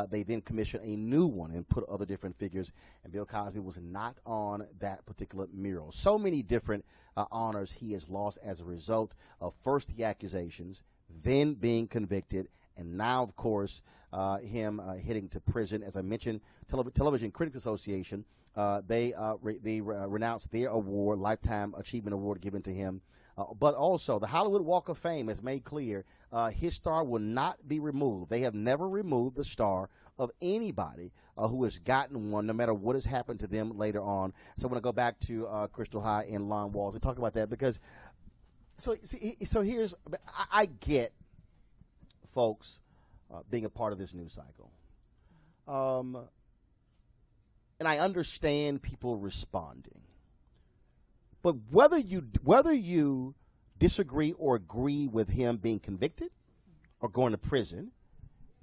They then commissioned a new one and put other different figures, and Bill Cosby was not on that particular mural. So many different honors he has lost as a result of first the accusations, then being convicted, and now, of course, him heading to prison. As I mentioned, Television Critics Association, they renounced their award, Lifetime Achievement Award given to him. But also, the Hollywood Walk of Fame has made clear his star will not be removed. They have never removed the star of anybody who has gotten one, no matter what has happened to them later on. So I'm going to go back to Crystal High and Lon Walls and talk about that because, so here's, I get, folks, being a part of this news cycle. And I understand people responding. But whether you disagree or agree with him being convicted or going to prison,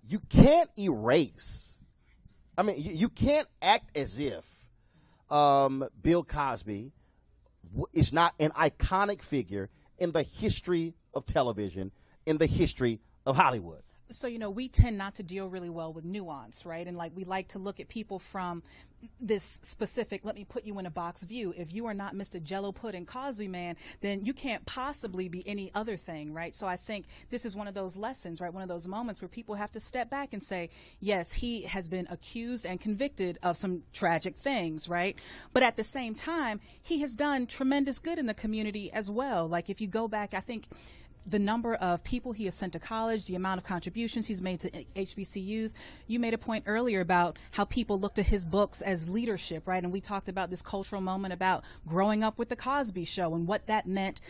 you can't erase. I mean, you can't act as if Bill Cosby is not an iconic figure in the history of television, in the history of Hollywood. So, we tend not to deal really well with nuance, right? And we like to look at people from this specific, let me put you in a box view. If you are not Mr. Jello Pudding Cosby man, then you can't possibly be any other thing, right? So I think this is one of those lessons, right? One of those moments where people have to step back and say, yes, he has been accused and convicted of some tragic things, right? But at the same time, he has done tremendous good in the community as well. If you go back, I think the number of people he has sent to college, the amount of contributions he's made to HBCUs. You made a point earlier about how people look to his books as leadership, right? And we talked about this cultural moment about growing up with the Cosby Show and what that meant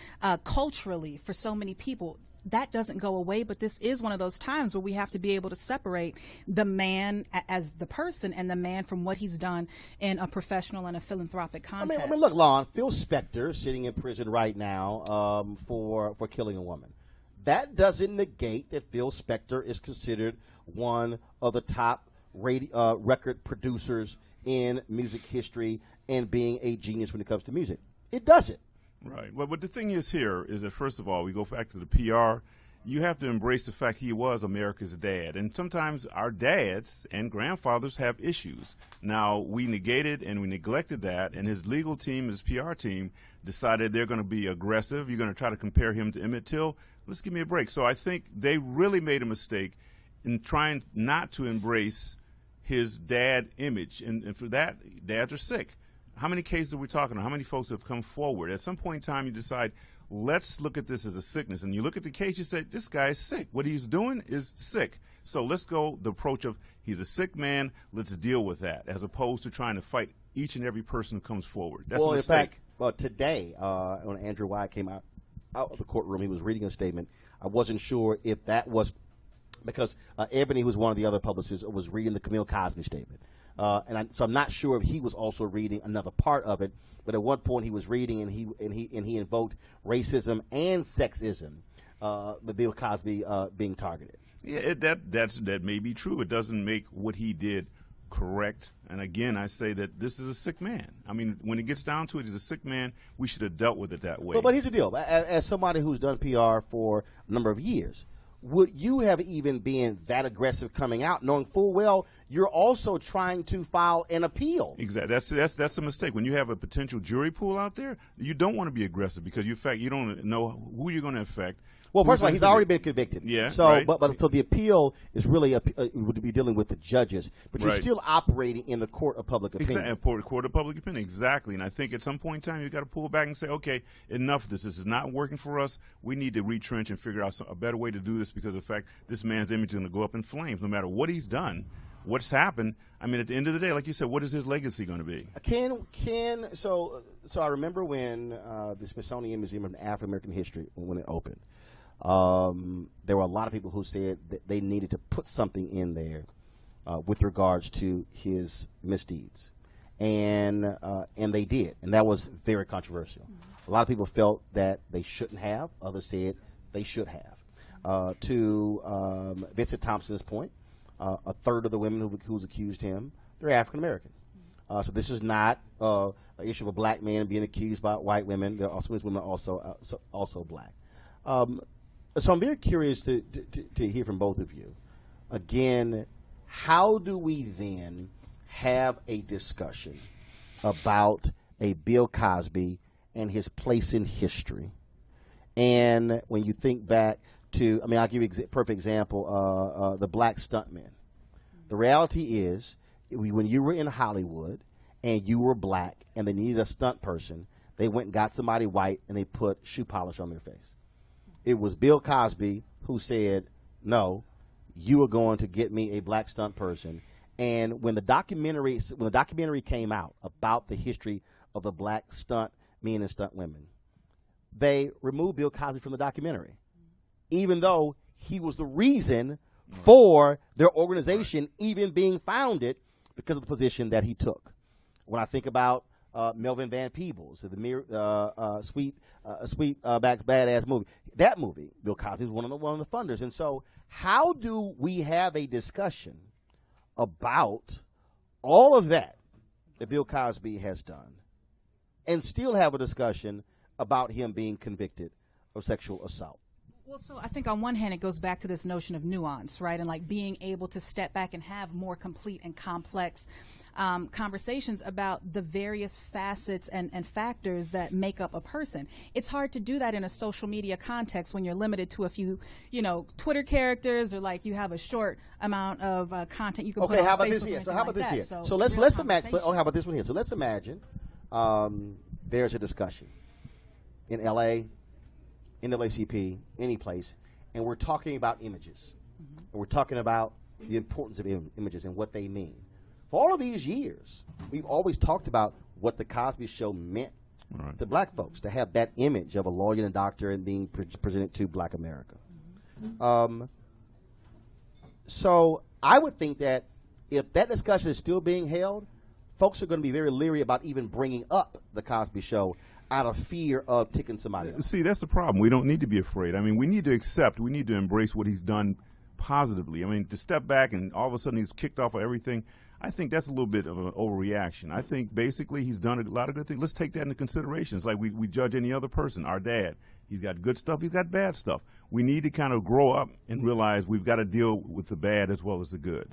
culturally for so many people. That doesn't go away, but this is one of those times where we have to be able to separate the man as the person and the man from what he's done in a professional and a philanthropic context. I mean, look, Lon, Phil Spector sitting in prison right now for killing a woman. That doesn't negate that Phil Spector is considered one of the top record producers in music history and being a genius when it comes to music. It doesn't. Right. Well, but the thing is here is that, first of all, we go back to the PR. You have to embrace the fact he was America's dad. And sometimes our dads and grandfathers have issues. Now, we negated and we neglected that, and his legal team, his PR team, decided they're going to be aggressive. You're going to try to compare him to Emmett Till. Let's give me a break. So I think they really made a mistake in trying not to embrace his dad image. And for that, dads are sick. How many cases are we talking about? How many folks have come forward? At some point in time, you decide, let's look at this as a sickness. And you look at the case, you say, this guy is sick. What he's doing is sick. So let's go the approach of he's a sick man, let's deal with that, as opposed to trying to fight each and every person who comes forward. That's a mistake. In fact, today, when Andrew Wyatt came out of the courtroom, he was reading a statement. I wasn't sure if that was because Ebony, who was one of the other publicists, was reading the Camille Cosby statement. So I'm not sure if he was also reading another part of it. But at one point he was reading, and he invoked racism and sexism, but Bill Cosby being targeted. Yeah, that may be true. It doesn't make what he did correct. And again, I say that this is a sick man. I mean, when it gets down to it, he's a sick man. We should have dealt with it that way. But here's the deal: as somebody who's done PR for a number of years, would you have even been that aggressive coming out, knowing full well you're also trying to file an appeal? Exactly. That's a mistake. When you have a potential jury pool out there, you don't want to be aggressive because, in fact, you don't know who you're going to affect. Well, first of all, he's already been convicted. Yeah. So, right. so the appeal is really would be dealing with the judges, but you're still operating in the court of public opinion. Exactly. Court of public opinion. Exactly. And I think at some point in time, you got to pull back and say, okay, enough of this. This is not working for us. We need to retrench and figure out a better way to do this, because of the fact this man's image is going to go up in flames, no matter what he's done, what's happened. I mean, at the end of the day, like you said, what is his legacy going to be? So I remember when the Smithsonian Museum of African American History, when it opened. There were a lot of people who said that they needed to put something in there with regards to his misdeeds, and they did, and that was very controversial. A lot of people felt that they shouldn't have. Others said they should have. To Vincent Thompson's point, a third of the women who's accused him, they're African American. So this is not an issue of a black man being accused by white women. There are also women also black. So I'm very curious to hear from both of you. Again, how do we then have a discussion about a Bill Cosby and his place in history? And when you think back to, I'll give you a perfect example, the black stuntmen. The reality is, when you were in Hollywood and you were black and they needed a stunt person, they went and got somebody white and they put shoe polish on their face. It was Bill Cosby who said, no, you are going to get me a black stunt person. And when the documentary came out about the history of the black stunt men and stunt women, they removed Bill Cosby from the documentary, even though he was the reason for their organization even being founded because of the position that he took. When I think about Melvin Van Peebles, the Sweetback's Badass movie. That movie, Bill Cosby was one of the funders. And so how do we have a discussion about all of that Bill Cosby has done and still have a discussion about him being convicted of sexual assault? Well, so I think on one hand, it goes back to this notion of nuance, right? And like being able to step back and have more complete and complex conversations about the various facets and factors that make up a person. It's hard to do that in a social media context when you're limited to a few, Twitter characters, or like you have a short amount of content you can put on how about Facebook this here? So how about this here? So let's imagine. How about this one here? So let's imagine there's a discussion in L.A., NAACP, any place, and we're talking about images. And we're talking about the importance of images and what they mean. For all of these years, we've always talked about what the Cosby Show meant to black folks, to have that image of a lawyer and a doctor and being presented to black America. So I would think that if that discussion is still being held, folks are going to be very leery about even bringing up the Cosby Show out of fear of ticking somebody off. See, that's the problem. We don't need to be afraid. I mean, we need to embrace what he's done positively. I mean, to step back and all of a sudden he's kicked off of everything, I think that's a little bit of an overreaction. I think basically he's done a lot of good things. Let's take that into consideration. It's like we judge any other person. Our dad, he's got good stuff, he's got bad stuff. We need to kind of grow up and realize we've got to deal with the bad as well as the good.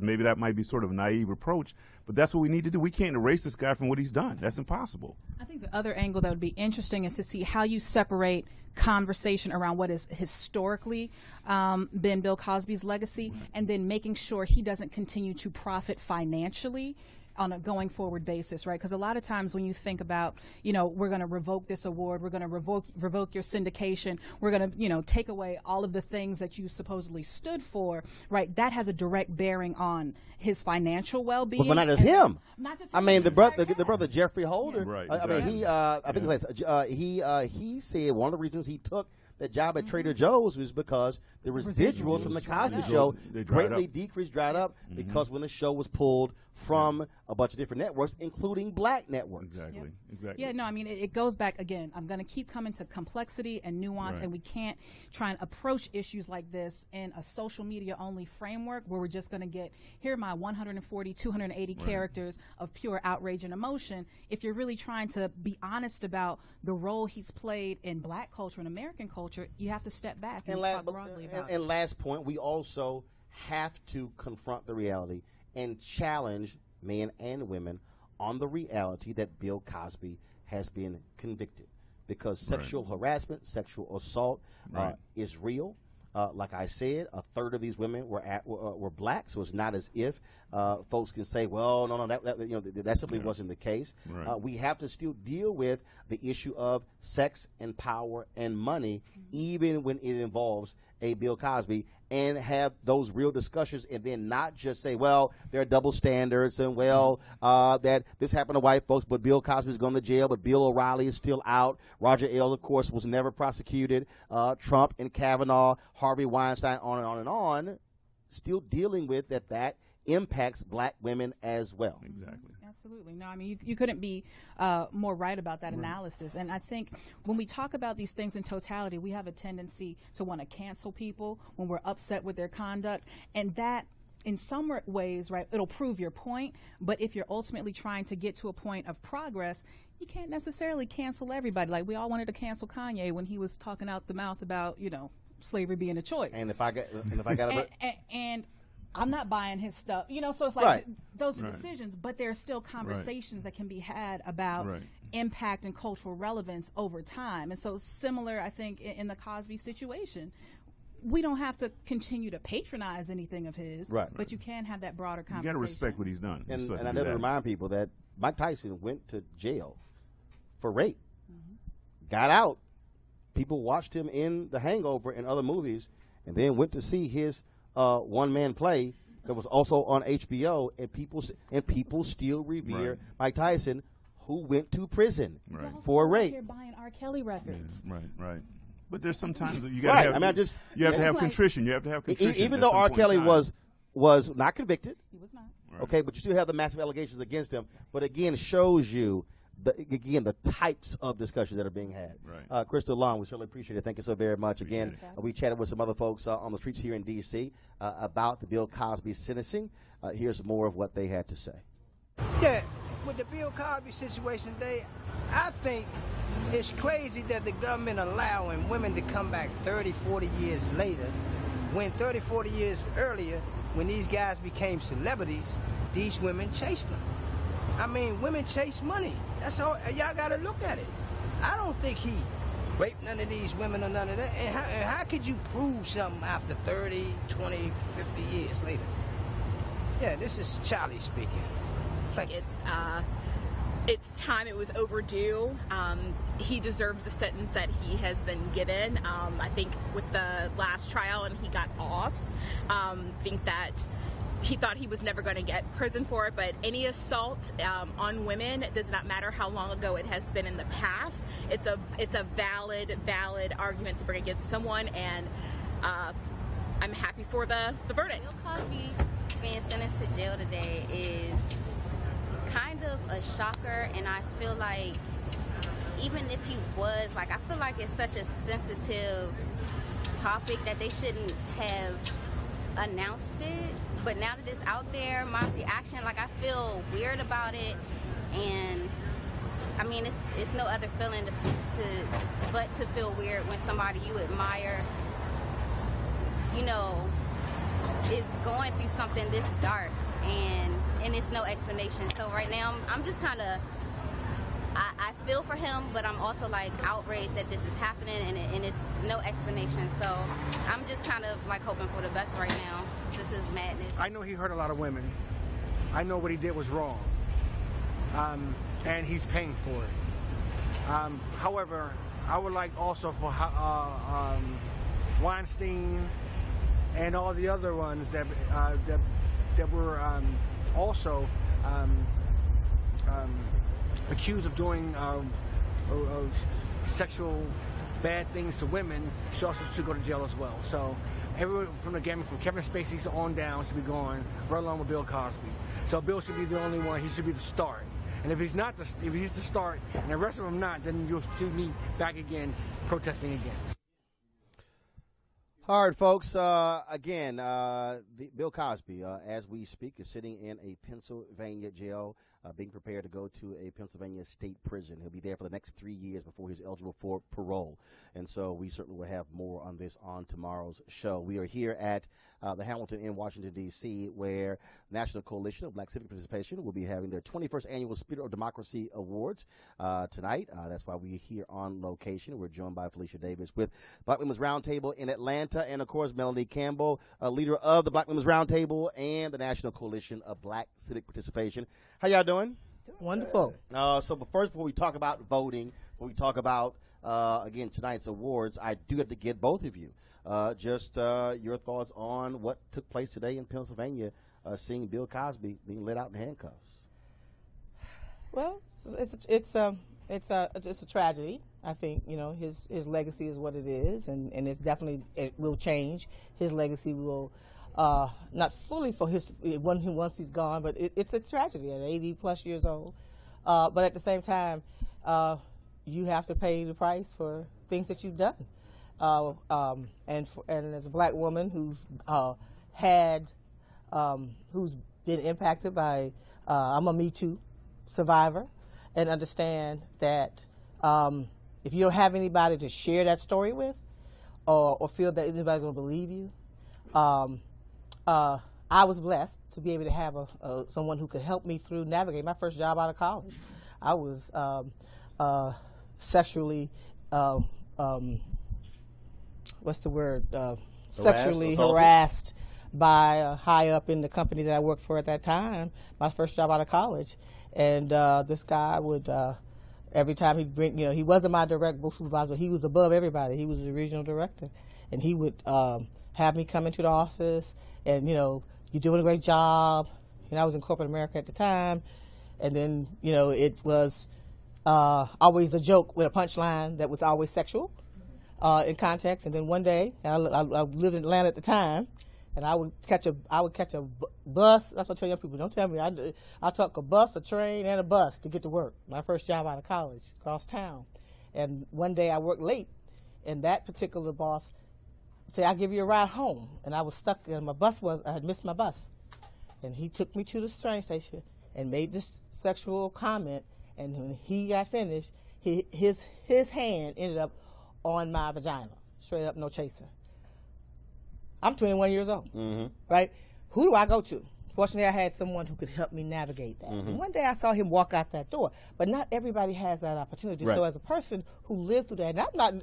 Maybe that might be sort of a naive approach, but that's what we need to do. We can't erase this guy from what he's done. That's impossible. I think the other angle that would be interesting is to see how you separate conversation around what has historically been Bill Cosby's legacy, and then making sure he doesn't continue to profit financially on a going forward basis, right? Because a lot of times when you think about, we're going to revoke this award, we're going to revoke your syndication, we're going to, take away all of the things that you supposedly stood for, right? That has a direct bearing on his financial well-being. But not just him. Not just I mean, the brother Jeffrey Holder. Yeah. Right, I mean, I think he said one of the reasons he took that job at Trader Joe's was because the residuals from the Cosby Show greatly dried up, because when the show was pulled from a bunch of different networks, including black networks. Exactly. Yeah, no, I mean, it goes back again. I'm going to keep coming to complexity and nuance, and we can't try and approach issues like this in a social media only framework where we're just going to get, here are my 140, 280 characters of pure outrage and emotion. If you're really trying to be honest about the role he's played in black culture and American culture, you have to step back and talk broadly about it. And last point, we also have to confront the reality and challenge men and women on the reality that Bill Cosby has been convicted, because sexual harassment, sexual assault is real. Like I said, a third of these women were black, so it's not as if folks can say, "Well, no, that simply wasn't the case." We have to still deal with the issue of sex and power and money, even when it involves a Bill Cosby, and have those real discussions, and then not just say, "Well, there are double standards," and that this happened to white folks, but Bill Cosby's going to jail, but Bill O'Reilly is still out. Roger Ailes, of course, was never prosecuted. Trump and Kavanaugh, Harvey Weinstein, on and on and on, still dealing with that impacts black women as well. Exactly. Absolutely. No, I mean, you couldn't be more right about that analysis. And I think when we talk about these things in totality, we have a tendency to want to cancel people when we're upset with their conduct. And that, in some ways, right, it'll prove your point. But if you're ultimately trying to get to a point of progress, you can't necessarily cancel everybody. Like, we all wanted to cancel Kanye when he was talking out the mouth about, slavery being a choice. And if I got and I'm not buying his stuff, so it's like those are decisions, but there are still conversations that can be had about impact and cultural relevance over time. And so similar, I think, in the Cosby situation, we don't have to continue to patronize anything of his, but you can have that broader conversation. You got to respect what he's done. And I never remind people that Mike Tyson went to jail for rape, got out. People watched him in The Hangover and other movies, and then went to see his one-man play that was also on HBO, and people still revere Mike Tyson, who went to prison for rape. Here buying R. Kelly records. Right. But there's sometimes you got to have. I mean, you have to have contrition. You have to have contrition. Even though R. Kelly was not convicted, he was not. Okay, but you still have the massive allegations against him. But again, shows you the types of discussions that are being had. Crystal Long, we certainly appreciate it. Thank you so very much. Again, we chatted with some other folks on the streets here in D.C. About the Bill Cosby sentencing. Here's more of what they had to say. Yeah, with the Bill Cosby situation today, I think it's crazy that the government allowing women to come back 30, 40 years later, when 30, 40 years earlier, when these guys became celebrities, these women chased them. I mean, women chase money. That's all. Y'all got to look at it. I don't think he raped none of these women or none of that. And how could you prove something after 30, 20, 50 years later? Yeah, this is Charlie speaking. It's time. It was overdue. He deserves the sentence that he has been given. I think with the last trial and he got off, I think that he thought he was never going to get prison for it, but any assault on women, it does not matter how long ago it has been in the past. It's a valid argument to bring against someone, and I'm happy for the verdict. Bill Cosby being sentenced to jail today is kind of a shocker, and I feel like even if he was, like, I feel like it's such a sensitive topic that they shouldn't have announced it. But now that it's out there, my reaction, like, I feel weird about it, and I mean, it's no other feeling but to feel weird when somebody you admire, you know, is going through something this dark, and it's no explanation. So right now, I'm just kind of, I feel for him, but I'm also like outraged that this is happening, and it's no explanation. So I'm just kind of like hoping for the best right now. This is madness. I know he hurt a lot of women. I know what he did was wrong, and he's paying for it. However, I would like also for Weinstein and all the other ones that were also accused of doing of sexual bad things to women should also go to jail as well. So everyone from the gamut, from Kevin Spacey on down, should be going right along with Bill Cosby. So Bill should be the only one. He should be the start. And if he's not, if he's the start, and the rest of them not, then you'll see me back again protesting again. All right, folks. Again, Bill Cosby, as we speak, is sitting in a Pennsylvania jail, being prepared to go to a Pennsylvania state prison. He'll be there for the next 3 years before he's eligible for parole. And so we certainly will have more on this on tomorrow's show. We are here at the Hamilton in Washington, D.C., where National Coalition of Black Civic Participation will be having their 21st Annual Spirit of Democracy Awards tonight. That's why we're here on location. We're joined by Felicia Davis with Black Women's Roundtable in Atlanta, and, of course, Melanie Campbell, leader of the Black Women's Roundtable and the National Coalition of Black Civic Participation. How y'all doing? Wonderful. So, but first, before we talk about voting, when we talk about, again, tonight's awards, I do have to get both of you just your thoughts on what took place today in Pennsylvania, seeing Bill Cosby being let out in handcuffs. Well, it's a tragedy. I think, you know, his legacy is what it is, and it's definitely, it will change. His legacy will not fully for his once he's gone, but it's a tragedy at 80 plus years old. But at the same time, you have to pay the price for things that you've done. And as a black woman who's who's been impacted by, I'm a Me Too survivor, and understand that if you don't have anybody to share that story with, or feel that anybody's going to believe you, I was blessed to be able to have someone who could help me through navigate my first job out of college. I was sexually, sexually harassed by high up in the company that I worked for at that time, my first job out of college. And this guy would, every time he'd bring, you know, he wasn't my direct supervisor, he was above everybody. He was the regional director. And he would have me come into the office and, you know, you're doing a great job. And I was in corporate America at the time. And then, you know, it was always a joke with a punchline that was always sexual in context. And then one day, I lived in Atlanta at the time, and I would catch a bus. That's what I tell young people. Don't tell me. I took a bus, a train, and a bus to get to work. My first job out of college, across town. And one day I worked late, and that particular boss said, "I'll give you a ride home." And I was stuck, and I had missed my bus. And he took me to the train station and made this sexual comment, and when he got finished, his hand ended up on my vagina, straight up, no chaser. I'm 21 years old, right? Who do I go to? Fortunately, I had someone who could help me navigate that. And one day I saw him walk out that door, but not everybody has that opportunity. Right. So as a person who lived through that, and I'm not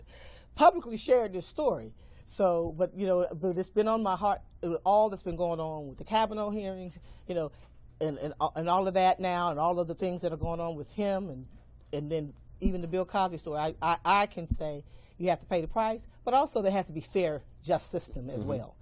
publicly sharing this story, so, but it's been on my heart, all that's been going on with the Kavanaugh hearings, and all of that now, and all of the things that are going on with him, and then even the Bill Cosby story. I can say you have to pay the price, but also there has to be fair, just system as well,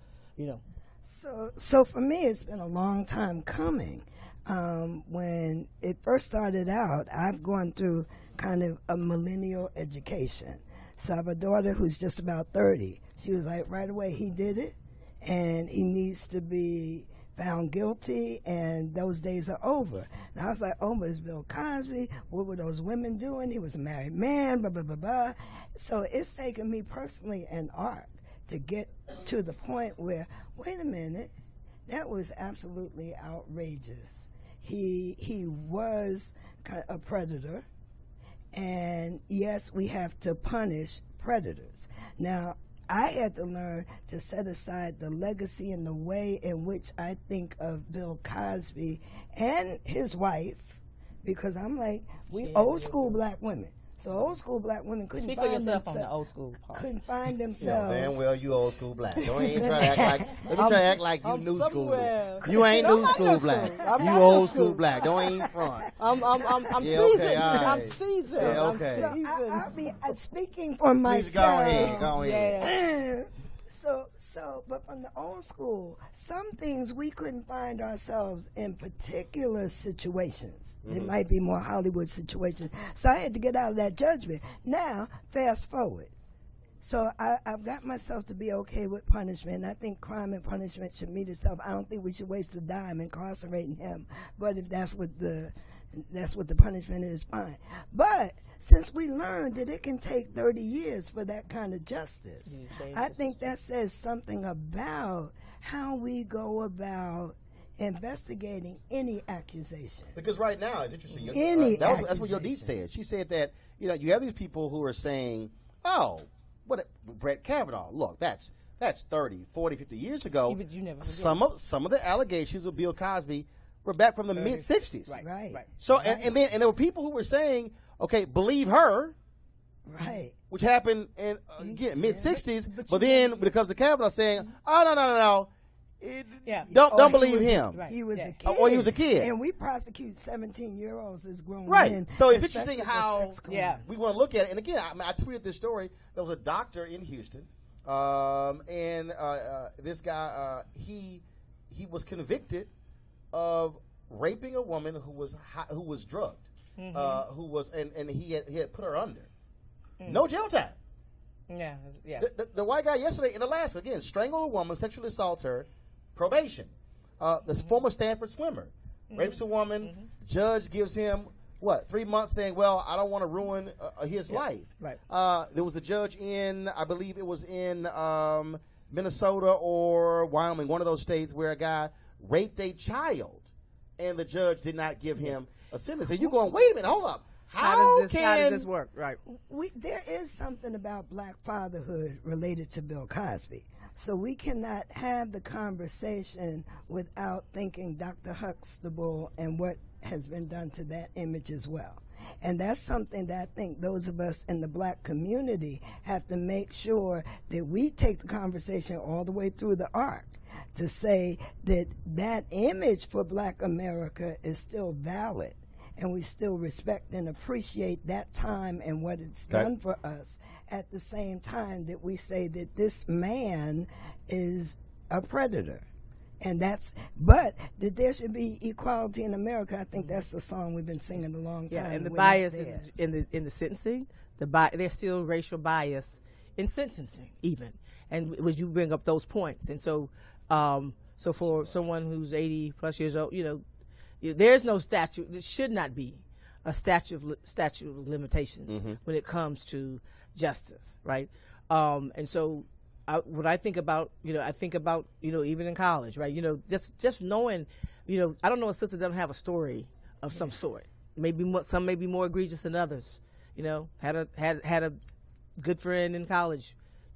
So for me, it's been a long time coming. When it first started out, I've gone through kind of a millennial education. So I have a daughter who's just about 30. She was like, right away, he did it, and he needs to be found guilty, and those days are over. And I was like, oh, but it's Bill Cosby. What were those women doing? He was a married man, blah, blah, blah, blah. So it's taken me personally an art to get to the point where, wait a minute, that was absolutely outrageous. He was a predator, and yes, we have to punish predators. Now, I had to learn to set aside the legacy and the way in which I think of Bill Cosby and his wife, because I'm like, we old school black women. So old school black women couldn't Speak find for yourself themselves. on the old school part. Couldn't find Yeah, themselves. damn well you old school black. Don't even try to act like. Let me try to act like you I'm new school. somewhere. You ain't I'm new not school new black. school. I'm You not old new school school. black. Don't even front. I'm Yeah, seasoned. okay, all right. I'm seasoned. Yeah, okay. So I'll be speaking for myself. Please go ahead. Go ahead. But from the old school, some things we couldn't find ourselves in particular situations. It might be more Hollywood situations. So I had to get out of that judgment. Now, fast forward. So I've got myself to be okay with punishment. I think crime and punishment should meet itself. I don't think we should waste a dime incarcerating him. But if that's what the punishment is, fine. But since we learned that it can take 30 years for that kind of justice, I think that says something about how we go about investigating any accusation. Because right now, it's interesting. That's what your deed said. She said that you have these people who are saying, "Oh, Brett Kavanaugh? Look, that's 30, 40, 50 years ago." But you never some of the allegations of Bill Cosby were back from the mid '60s. Right. So and there were people who were saying, "Okay, believe her." Right. Which happened in again mid '60s, but then when it comes to Kavanaugh, saying, "Oh no. Don't believe him." He was a kid. Or he was a kid. And we prosecute 17-year-olds as grown Right. men. So it's especially interesting for how sex crimes. we want to look at it. And again, I tweeted this story. There was a doctor in Houston, and this guy, he was convicted of raping a woman who was drugged, and he had put her under. No jail time. Yeah. The white guy yesterday in Alaska, again, strangled a woman, sexually assaults her, probation. The former Stanford swimmer rapes a woman. The judge gives him 3 months, saying, "Well, I don't want to ruin his life." Right. There was a judge I believe it was in Minnesota or Wyoming, one of those states, where a guy raped a child, and the judge did not give him a sentence. And you're going, wait a minute, hold up. How does this work? Right. There is something about black fatherhood related to Bill Cosby. So we cannot have the conversation without thinking Dr. Huxtable and what has been done to that image as well. And that's something that I think those of us in the black community have to make sure that we take the conversation all the way through the arc to say that that image for black America is still valid. And we still respect and appreciate that time and what it's done for us, at the same time that we say that this man is a predator. And but that there should be equality in America, I think that's the song we've been singing a long time. Yeah, and the We're bias not there. is in the sentencing, there's still racial bias in sentencing even. And when you bring up those points. And so for someone who's 80 plus years old, there's no statute. There should not be a statute of limitations when it comes to justice, right? And so, when I think about, even in college, right? Just knowing, I don't know a sister doesn't have a story of some sort. Maybe some may be more egregious than others. You know, had a good friend in college,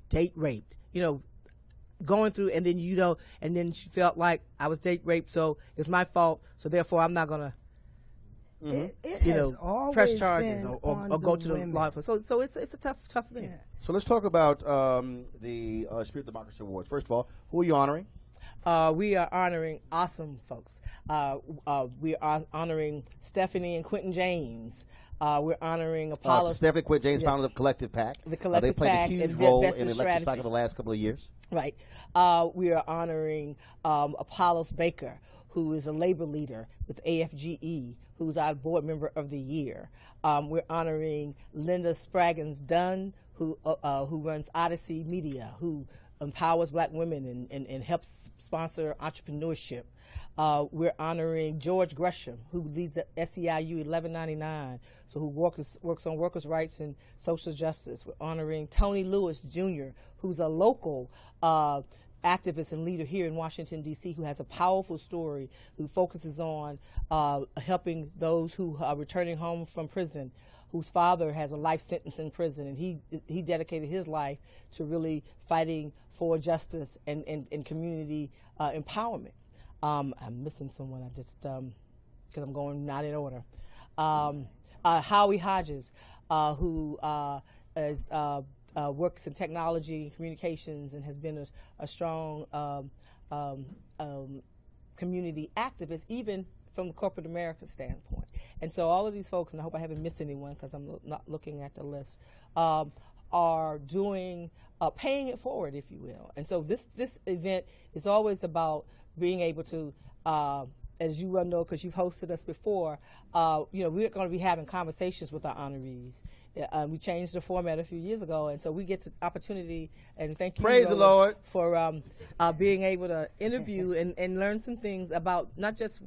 date raped. You know, going through, and then and then she felt like I was date raped, so it's my fault. So therefore, I'm not gonna, press charges or go to the law enforcement. So it's a tough thing. Yeah. So let's talk about the Spirit Democracy Awards. First of all, who are you honoring? We are honoring awesome folks. We are honoring Stephanie and Quentin James. We're honoring Apollo. Stephanie Quentin James, founder of Collective PAC. The Collective PAC. They PAC played a huge role in the election cycle the last couple of years. Right. We are honoring Apollos Baker, who is a labor leader with AFGE, who's our board member of the year. We're honoring Linda Spraggins Dunn, who runs Odyssey Media, who empowers black women and helps sponsor entrepreneurship. We're honoring George Gresham, who leads SEIU 1199, so who works on workers' rights and social justice. We're honoring Tony Lewis Jr., who's a local activist and leader here in Washington, D.C., who has a powerful story, who focuses on helping those who are returning home from prison, whose father has a life sentence in prison, and he dedicated his life to really fighting for justice and community empowerment. I'm missing someone. I just because I'm going not in order. Howie Hodges, who works in technology and communications and has been a strong community activist, even from the corporate America standpoint. And so all of these folks, and I hope I haven't missed anyone because I'm not looking at the list, are doing, paying it forward, if you will. And so this event is always about being able to, as you well know, because you've hosted us before, we're going to be having conversations with our honorees. We changed the format a few years ago, and so we get the opportunity, and thank you, praise the Lord, for being able to interview and learn some things about not just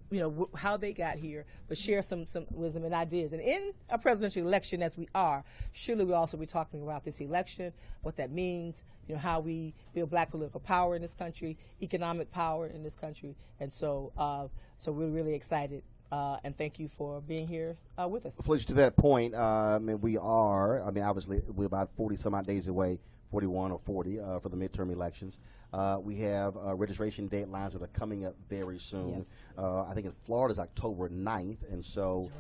how they got here, but share some wisdom and ideas. And in a presidential election, as we are, surely we'll also be talking about this election, what that means, how we build black political power in this country, economic power in this country, and so we're really excited. And thank you for being here with us. Felicia, to that point, obviously, we're about 40-some-odd days away, 41 or 40, for the midterm elections. We have registration deadlines that are coming up very soon. Yes. I think in Florida is October 9th, and so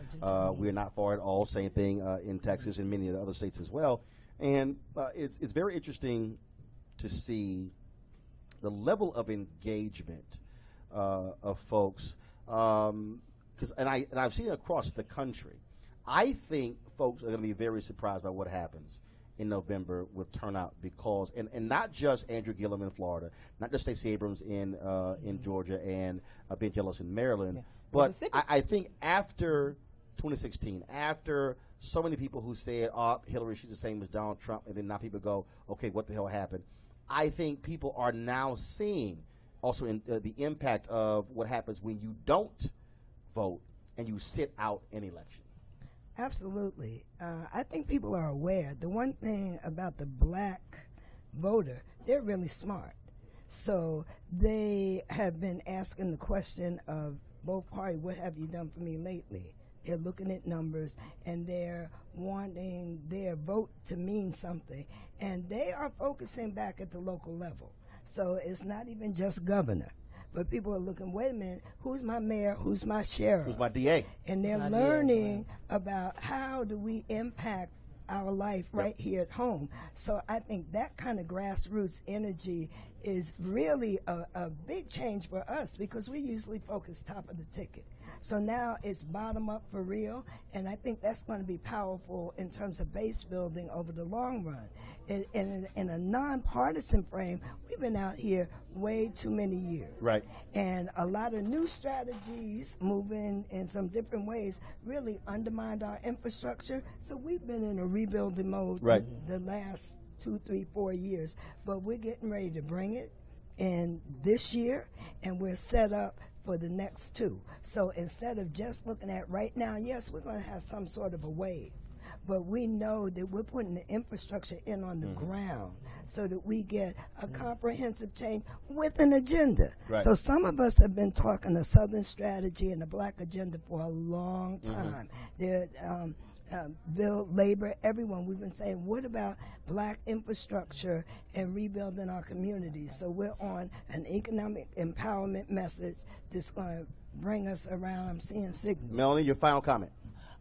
we're not far at all. Same thing in Texas and many of the other states as well. And it's very interesting to see the level of engagement of folks. And I've seen it across the country. I think folks are going to be very surprised by what happens in November with turnout because, and not just Andrew Gillum in Florida, not just Stacey Abrams in Georgia and Ben Jealous in Maryland, but I think after 2016, after so many people who said, Hillary, she's the same as Donald Trump, and then now people go, okay, what the hell happened? I think people are now seeing also in the impact of what happens when you don't vote and you sit out an election. Absolutely. I think people are aware. The one thing about the black voter, they're really smart. So they have been asking the question of both parties, what have you done for me lately? They're looking at numbers and they're wanting their vote to mean something. And they are focusing back at the local level. So it's not even just governor. But people are looking, wait a minute, who's my mayor, who's my sheriff? Who's my DA? And they're learning about how do we impact our life right here at home. So I think that kind of grassroots energy is really a big change for us because we usually focus top of the ticket. So now it's bottom up for real, and I think that's going to be powerful in terms of base building over the long run. In a nonpartisan frame, we've been out here way too many years. Right. And a lot of new strategies moving in some different ways really undermined our infrastructure. So we've been in a rebuilding mode the last 2, 3, 4 years. But we're getting ready to bring it in this year, and we're set up for the next 2. So instead of just looking at right now, yes, we're going to have some sort of a wave. but we know that we're putting the infrastructure in on the ground so that we get a comprehensive change with an agenda. Right. So some of us have been talking the Southern strategy and the Black agenda for a long time. Build labor, everyone. We've been saying, what about Black infrastructure and rebuilding our communities? So we're on an economic empowerment message that's going to bring us around. I'm seeing signals. Melanie, your final comment.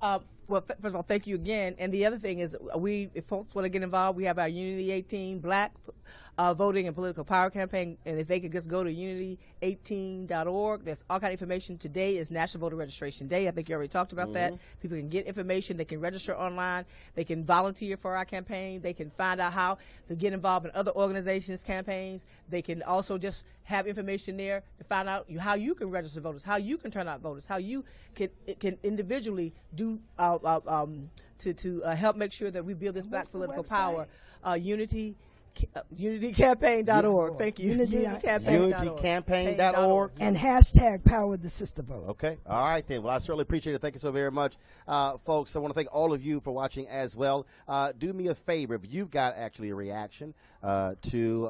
Well, first of all, thank you again. And the other thing is, if folks want to get involved, we have our Unity 18 Black Voting and Political Power campaign. And if they could just go to unity18.org, there's all kind of information. Today is National Voter Registration Day. I think you already talked about that. People can get information. They can register online. They can volunteer for our campaign. They can find out how to get involved in other organizations' campaigns. They can also just have information there to find out how you can register voters, how you can turn out voters, how you can individually do to help make sure that we build this Black political power. Unitycampaign.org. Thank you. Unitycampaign.org. And hashtag power the sister vote. Okay. All right, then. Well, I certainly appreciate it. Thank you so very much. Folks, I want to thank all of you for watching as well. Do me a favor. If you've got actually a reaction to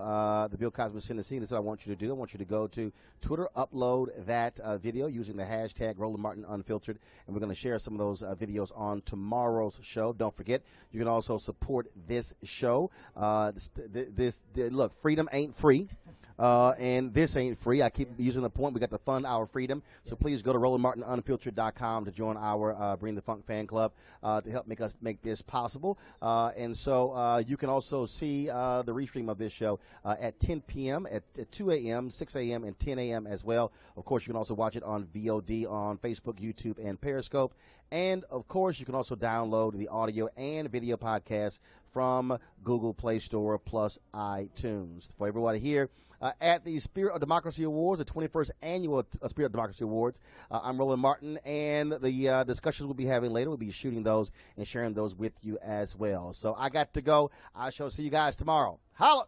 the Bill Cosby sentencing, this is what I want you to do. I want you to go to Twitter, upload that video using the hashtag Roland Martin Unfiltered, and we're going to share some of those videos on tomorrow's show. Don't forget, you can also support this show. Look, freedom ain't free. And this ain't free. I keep using the point. We got to fund our freedom. So please go to RolandMartinUnfiltered.com to join our Bring the Funk fan club to help make this possible. And so you can also see the restream of this show at 10 p.m., at 2 a.m., 6 a.m., and 10 a.m. as well. Of course, you can also watch it on VOD on Facebook, YouTube, and Periscope. And, of course, you can also download the audio and video podcast from Google Play Store plus iTunes. For everybody here at the Spirit of Democracy Awards, the 21st Annual Spirit of Democracy Awards, I'm Roland Martin, and the discussions we'll be having later, we'll be shooting those and sharing those with you as well. So I got to go. I shall see you guys tomorrow. Holla!